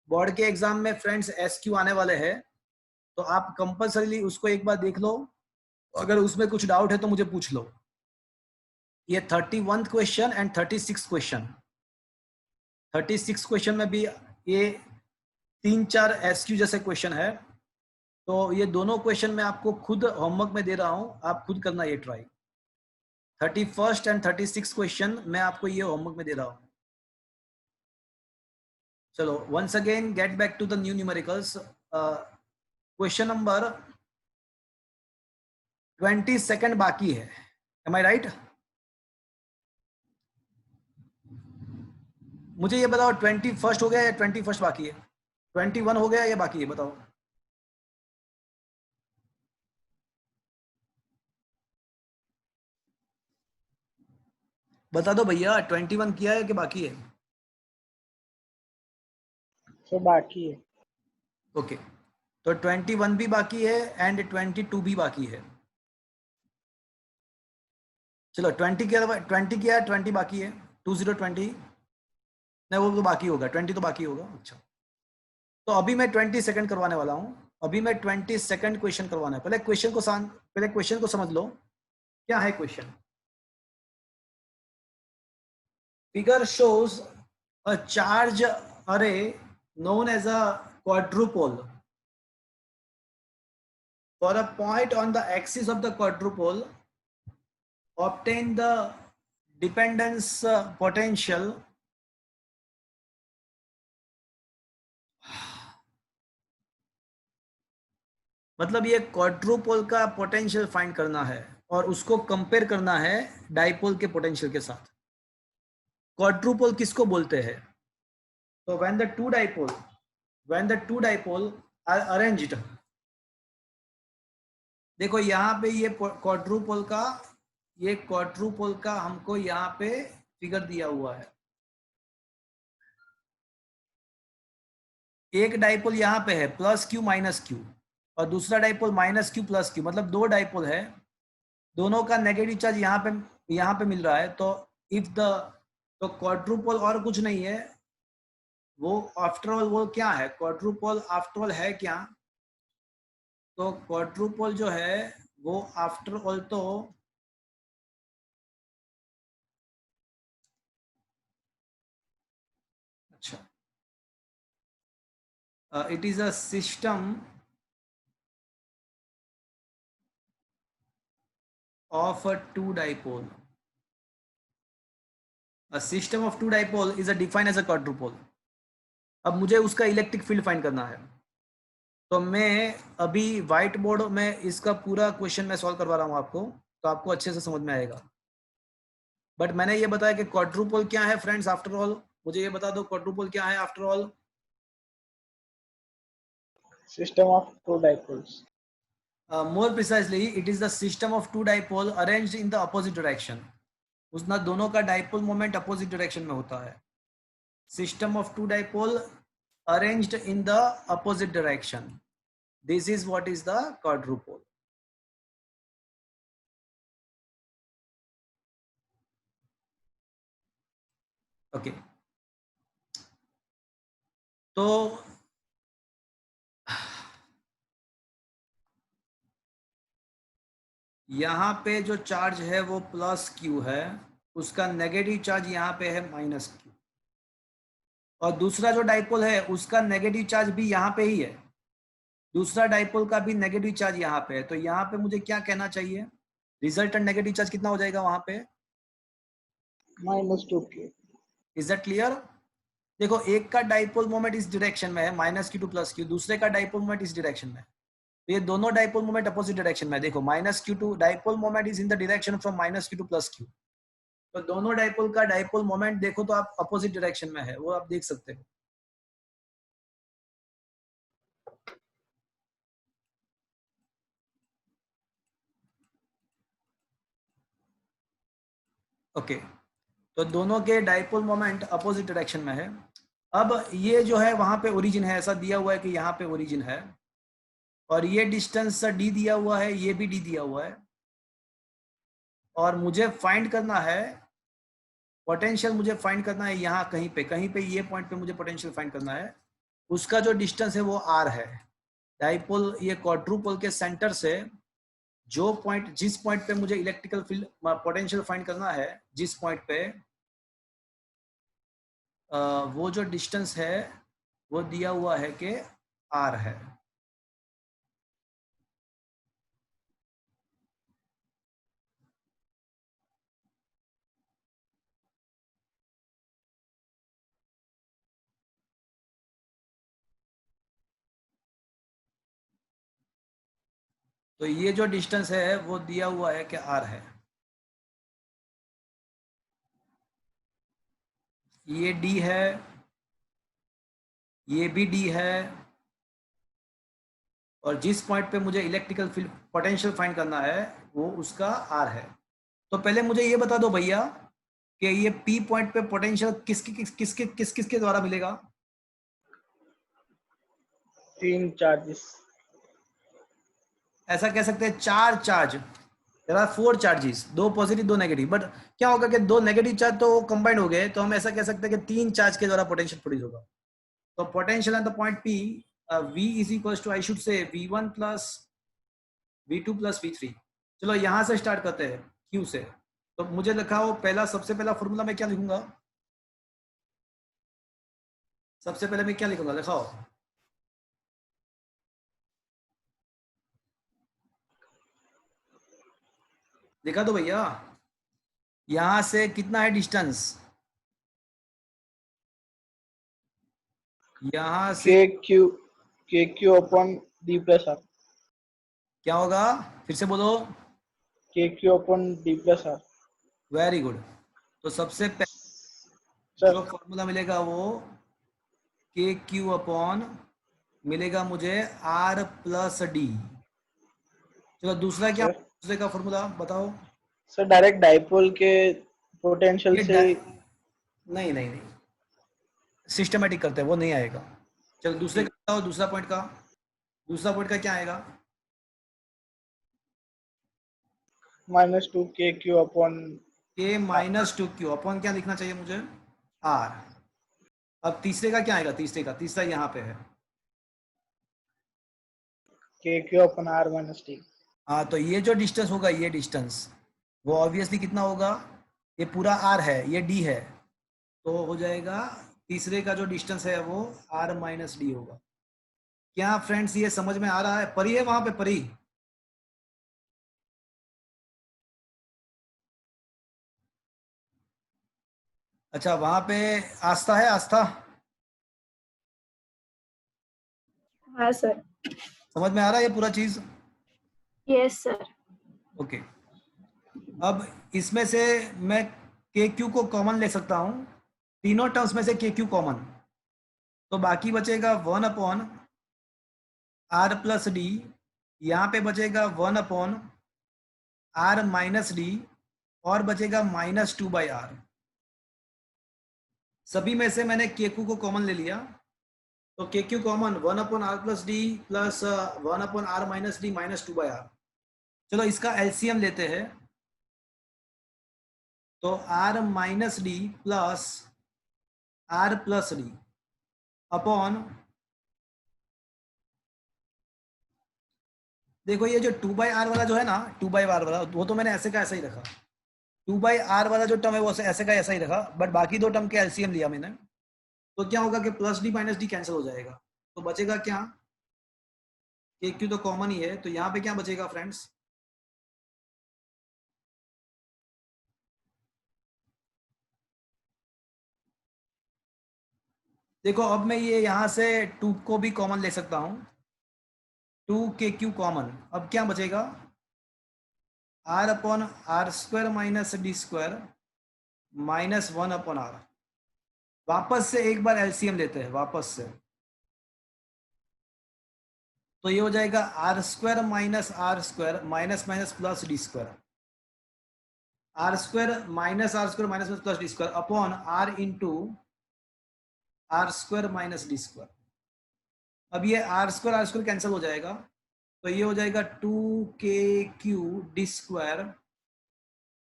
Speaker 1: बोर्ड के एग्जाम में फ्रेंड्स एसक्यू आने वाले हैं, तो आप कंपल्सरीली उसको एक बार देख लो. अगर उसमें कुछ डाउट है तो मुझे पूछ लो. ये 31 क्वेश्चन एंड 36 क्वेश्चन. 36 क्वेश्चन में भी ये 3-4 एसक्यू जैसे क्वेश्चन है. तो ये दोनों क्वेश्चन मैं आपको खुद होमवर्क में दे रहा हूं, आप खुद करना ये ट्राई. 31st एंड 36 क्वेश्चन मैं आपको ये होमवर्क में दे रहा हूं. चलो, once again get back to the new numericals. Question number 22 बाकी है. Am I right? मुझे ये बताओ 21 हो गया या 21 बाकी है? 21 हो गया या बाकी है? बताओ. बता दो भैया, 21 किया है कि बाकी है?
Speaker 2: तो बाकी है.
Speaker 1: ओके, तो 21 भी बाकी है एंड 22 भी बाकी है. चलो 20 किया, 20 किया, 20 बाकी है. 20 नहीं, वो तो बाकी होगा. 20 तो बाकी होगा. अच्छा, तो अभी मैं 22 करवाने वाला हूं. अभी मैं 22 क्वेश्चन करवाना है. पहले क्वेश्चन को समझ लो. क्या है question? Figure shows a charge array known as a quadrupole. For a point on the axis of the quadrupole, obtain the dependence potential मतलब ये क्वाड्रुपोल का पोटेंशियल फाइंड करना है. और उसको कंपेयर करना है डाइपोल के पोटेंशियल के साथ। क्वाड्रुपोल किसको बोलते हैं? तो when the two dipole are arranged, देखो यहाँ पे ये क्वाड्रुपोल का हमको यहाँ पे फिगर दिया हुआ है। एक डाइपोल यहाँ पे है प्लस क्यू माइनस क्यू, और दूसरा dipole minus Q plus Q, मतलब दो डाइपोल है, दोनों का नेगेटिव चार्ज यहाँ पे मिल रहा है। तो तो क्वाड्रुपोल और कुछ नहीं है, वो आफ्टर ऑल वो क्या है? क्वाड्रुपोल आफ्टर ऑल है क्या? तो क्वाड्रुपोल जो है वो आफ्टर ऑल तो अच्छा, it is a system of a two dipole. A system of two dipole is defined as a quadrupole. अब मुझे उसका इलेक्ट्रिक फील्ड फाइंड करना है, तो मैं अभी व्हाइट बोर्ड में इसका पूरा क्वेश्चन मैं सॉल्व करवा रहा हूँ आपको, तो आपको अच्छे से समझ में आएगा। बट मैंने ये बताया कि क्वाड्रुपोल क्या है फ्रेंड्स आफ्टर ऑल, मुझे ये बता दो क्वाड्रुपोल क्या है after all.
Speaker 2: System of two dipoles.
Speaker 1: More precisely, it is the system of two dipole arranged in the opposite direction. उसना दोनों का डाइपोल मोमेंट अपोजिट डायरेक्शन में होता है। System of two dipole arranged in the opposite direction, this is what is the quadrupole. Okay, तो यहाँ पे जो चार्ज है वो प्लस क्यू है, उसका नेगेटिव चार्ज यहाँ पे है माइनस क्यू, और दूसरा जो डाइपोल है उसका नेगेटिव चार्ज भी यहाँ पे ही है, दूसरा डाइपोल का भी नेगेटिव चार्ज यहाँ पे है। तो यहाँ पे मुझे क्या कहना चाहिए? रिजल्टेंट नेगेटिव चार्ज कितना हो जाएगा वहां पे?
Speaker 2: -2q.
Speaker 1: Is that clear? देखो, एक का डाइपोल मोमेंट इस डायरेक्शन में है minus Q to plus Q, दूसरे का डाइपोल मोमेंट इस डायरेक्शन में, तो ये दोनों डाइपोल मोमेंट अपोजिट डायरेक्शन में है। देखो, minus Q to dipole moment is in the direction from minus Q to plus Q, तो दोनों डाइपोल का डाइपोल मोमेंट देखो तो आप अपोजिट डायरेक्शन में है, वो आप देख सकते हो। ओके, तो दोनों के डाइपोल मोमेंट अपोजिट डायरेक्शन में है। अब ये जो है वहां पे ओरिजिन है, ऐसा दिया हुआ है कि यहाँ पे ओरिजिन है, और ये डिस्टेंस डी दिया हुआ है, ये भी डी दिया हुआ है, और मुझे फाइंड करना है पोटेंशियल, मुझे फाइंड करना है यहाँ कहीं पे ये पॉइंट पे मुझे पोटेंशियल फाइंड करना है। उसका जो डिस्टेंस है वो आर है। डाइपोल, ये क्वाड्रुपोल के सेंटर से जिस पॉइंट पे मुझे इलेक्ट्रिकल फील्ड पोटेंशियल फाइंड करना है, जिस पॉइंट पे वो जो डिस्टेंस है वो दिया हुआ है कि आर है। तो ये जो डिस्टेंस है वो दिया हुआ है कि आर है। ये डी है, ये भी डी है, और जिस पॉइंट पे मुझे इलेक्ट्रिकल फील्ड पोटेंशियल फाइंड करना है वो उसका आर है। तो पहले मुझे ये बता दो भैया कि ये पी पॉइंट पे पोटेंशियल किसके द्वारा मिलेगा?
Speaker 2: 3 चार्जेस.
Speaker 1: ऐसा कह सकते हैं 4 charge, there are 4 charges, 2 positive 2 negative, but क्या होगा कि 2 नेगेटिव चार्ज तो कंबाइंड हो गए, तो हम ऐसा कह सकते हैं कि 3 चार्ज के द्वारा पोटेंशियल प्रोड्यूस होगा। तो potential at the point P, V is equal to, I should say V1 plus V2 plus V3। चलो यहाँ से स्टार्ट करते हैं Q से। तो मुझे लिखा हो सबसे पहला फॉर्मूला मैं क्या लिखूंगा? सबसे पहले मैं क्या लिखूंगा, लिखाओ। लिखा दो भैया। यहां से कितना है डिस्टेंस? यहां से
Speaker 2: KQ upon D plus R.
Speaker 1: क्या होगा? फिर से बोलो।
Speaker 2: KQ upon D plus R.
Speaker 1: Very good. तो सबसे पहले
Speaker 2: सर
Speaker 1: जो फॉर्मूला मिलेगा वो के क्यू अपॉन मिलेगा मुझे R प्लस डी। चलो दूसरा क्या,
Speaker 2: सर
Speaker 1: दूसरे का फॉर्मूला बताओ।
Speaker 2: सर डायरेक्ट डाइपोल के पोटेंशियल
Speaker 1: ये
Speaker 2: से
Speaker 1: नहीं नहीं नहीं, सिस्टमेटिक करते हैं, वो नहीं आएगा। चलो दूसरे का बताओ, दूसरा पॉइंट का, दूसरा पॉइंट का क्या आएगा?
Speaker 2: -2 KQ upon
Speaker 1: के माइनस टू क्यू अपॉन क्या लिखना चाहिए मुझे? आर। अब तीसरे का क्या आएगा? तीसरे का, तीसरा यहाँ पे है।
Speaker 2: KQ upon R minus D.
Speaker 1: हाँ, तो ये जो डिस्टेंस होगा, ये डिस्टेंस वो ऑब्वियसली कितना होगा? ये पूरा आर है, ये डी है, तो हो जाएगा तीसरे का जो डिस्टेंस है वो आर माइनस डी होगा। क्या फ्रेंड्स ये समझ में आ रहा है? परी है वहां पे? परी? अच्छा, वहां पे आस्था है? आस्था
Speaker 7: हाँ सर।
Speaker 1: समझ में आ रहा है ये पूरा चीज?
Speaker 7: Yes sir.
Speaker 1: ओके। अब इसमें से मैं के क्यू को कॉमन ले सकता हूं, तीनों टर्म्स में से के क्यू कॉमन, तो बाकी बचेगा 1 अपॉन आर प्लस डी, यहाँ पे बचेगा 1 अपॉन आर माइनस डी, और बचेगा -2/r। सभी में से मैंने के क्यू को कॉमन ले लिया, तो K Q common 1 upon R plus D plus 1 upon R minus D -2/r। चलो इसका एलसीएम लेते हैं, तो R minus D plus R plus D upon, देखो ये जो 2/r वाला जो है ना, 2/r वाला वो तो मैंने ऐसे का ऐसा ही रखा, 2/r वाला जो टर्म है वो ऐसे का ऐसा ही रखा, बट बाकी दो टर्म के एलसीएम लिया मैंने। तो क्या होगा कि plus D minus D cancel हो जाएगा, तो बचेगा क्या? के क्यू तो कॉमन ही है, तो यहाँ पे क्या बचेगा फ्रेंड्स? देखो अब मैं ये यहाँ से 2 को भी कॉमन ले सकता हूँ, 2 के क्यू कॉमन, अब क्या बचेगा? R upon R square minus D square -1 upon R. वापस से एक बार एलसीएम लेते हैं वापस से, तो ये हो जाएगा R square minus R square minus minus plus D square, R square minus plus D square upon R into R square minus D square. अब ये आर स्क्वायर कैंसिल हो जाएगा, तो ये हो जाएगा 2kq D square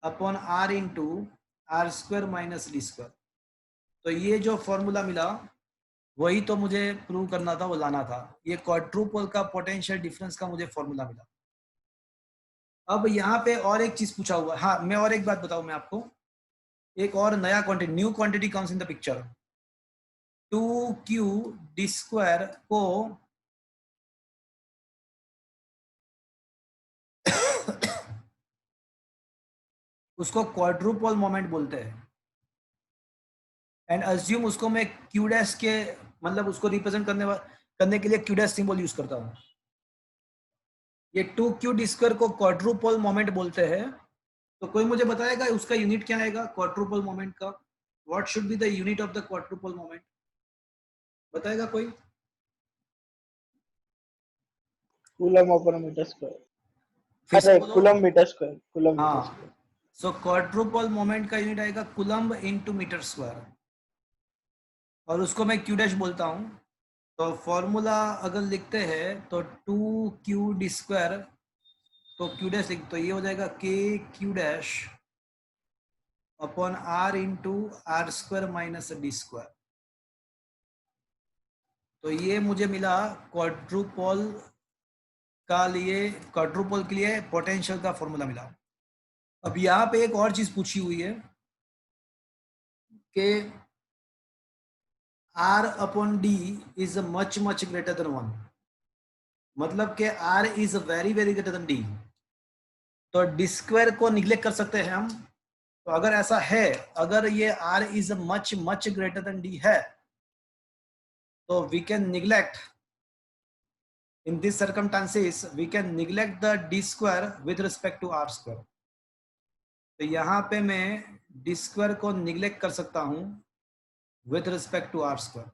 Speaker 1: upon R into R square minus D square. तो ये जो फॉर्मूला मिला वही तो मुझे प्रूव करना था, वो लाना था। ये क्वाड्रुपल का पोटेंशियल डिफरेंस का मुझे फॉर्मूला मिला। अब यहाँ पे और एक चीज पूछा हुआ है। हाँ, मैं और एक बात बताऊं मैं आपको, एक और नया quantity, new quantity comes in the picture. 2q D square को उसको क्वाड्रुपल मोमेंट बोलते हैं, एंड अज्यूम उसको मैं q डैश के, मतलब उसको रिप्रेजेंट करने के लिए q डैश सिंबल यूज करता हूं। ये 2q डी स्क्वायर को क्वाड्रुपल मोमेंट बोलते हैं, तो कोई मुझे बताएगा उसका यूनिट क्या आएगा क्वाड्रुपल मोमेंट का? What should be the unit of the quadrupole moment? बताएगा कोई?
Speaker 2: Coulomb upon metre square.
Speaker 1: फिर से
Speaker 2: अरे
Speaker 1: बोलो।
Speaker 2: Coulomb metre square, coulomb metre
Speaker 1: हाँ,
Speaker 2: स्क्वायर।
Speaker 1: सो क्वाड्रुपल मोमेंट का यूनिट आएगा कूलम्ब इनटू मीटर स्क्वायर, और उसको मैं q डैश बोलता हूं। तो फॉर्मूला अगर लिखते हैं तो 2q डी स्क्वायर, तो q डैश लिख, तो ये हो जाएगा k q dash upon r into R square minus D square. तो ये मुझे मिला क्वाड्रुपल के लिए पोटेंशियल का फॉर्मूला मिला। अब यहाँ पे एक और चीज पूछी हुई है कि r upon D is much much greater then 1, मतलब कि r is very very greater than D. तो डी स्क्वायर को निग्लेक्ट कर सकते हैं हम। तो अगर ऐसा है, अगर ये r is much much greater than D है, तो we can neglect, in these circumstances we can neglect the d square with respect to r square. तो यहाँ पे मैं d स्क्वायर को निग्लेक्ट कर सकता हूँ with respect to r square.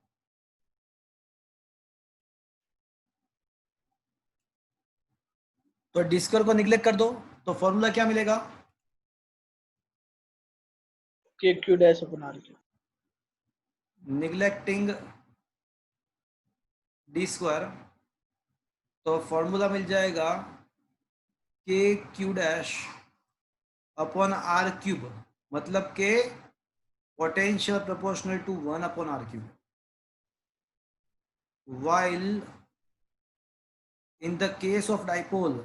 Speaker 1: तो d स्क्वायर को निग्लेक्ट कर दो तो फॉर्मूला क्या मिलेगा?
Speaker 2: k q dash upon r cube।
Speaker 1: Neglecting d square तो फॉर्मूला मिल जाएगा k q dash upon r cube, मतलब k potential proportional to 1 upon r cube, while in the case of dipole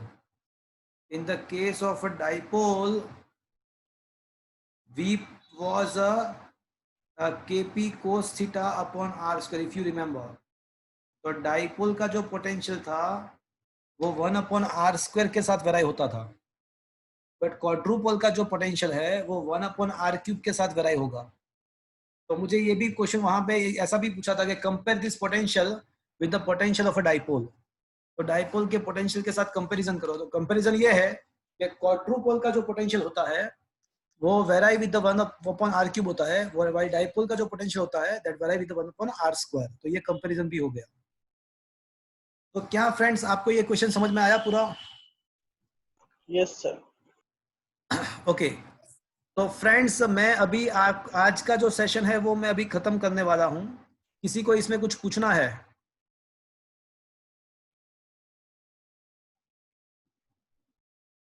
Speaker 1: v was a kp cos theta upon r square, if you remember। तो dipole का जो potential था वो 1 upon r square के साथ वेराई होता था, बट क्वाड्रुपोल का जो पोटेंशियल है वो 1 अपॉन r क्यूब के साथ वेराई होगा। तो मुझे ये भी क्वेश्चन वहां पे ऐसा भी पूछा था कि compare this potential with the potential of a dipole. तो डाइपोल के पोटेंशियल के साथ कंपैरिजन करो, तो कंपैरिजन ये है कि क्वाड्रुपोल का जो पोटेंशियल होता है वो vary with the 1 upon r cube होता है, वाइल डाइपोल का जो पोटेंशियल होता है that vary with the 1 upon r square. तो ये कंपैरिजन भी हो गया। तो क्या फ्रेंड्स आपको ये क्वेश्चन समझ में आया पूरा?
Speaker 2: Yes sir.
Speaker 1: ओके तो फ्रेंड्स मैं अभी आज का जो सेशन है वो मैं अभी खत्म करने वाला हूं। किसी को इसमें कुछ पूछना है?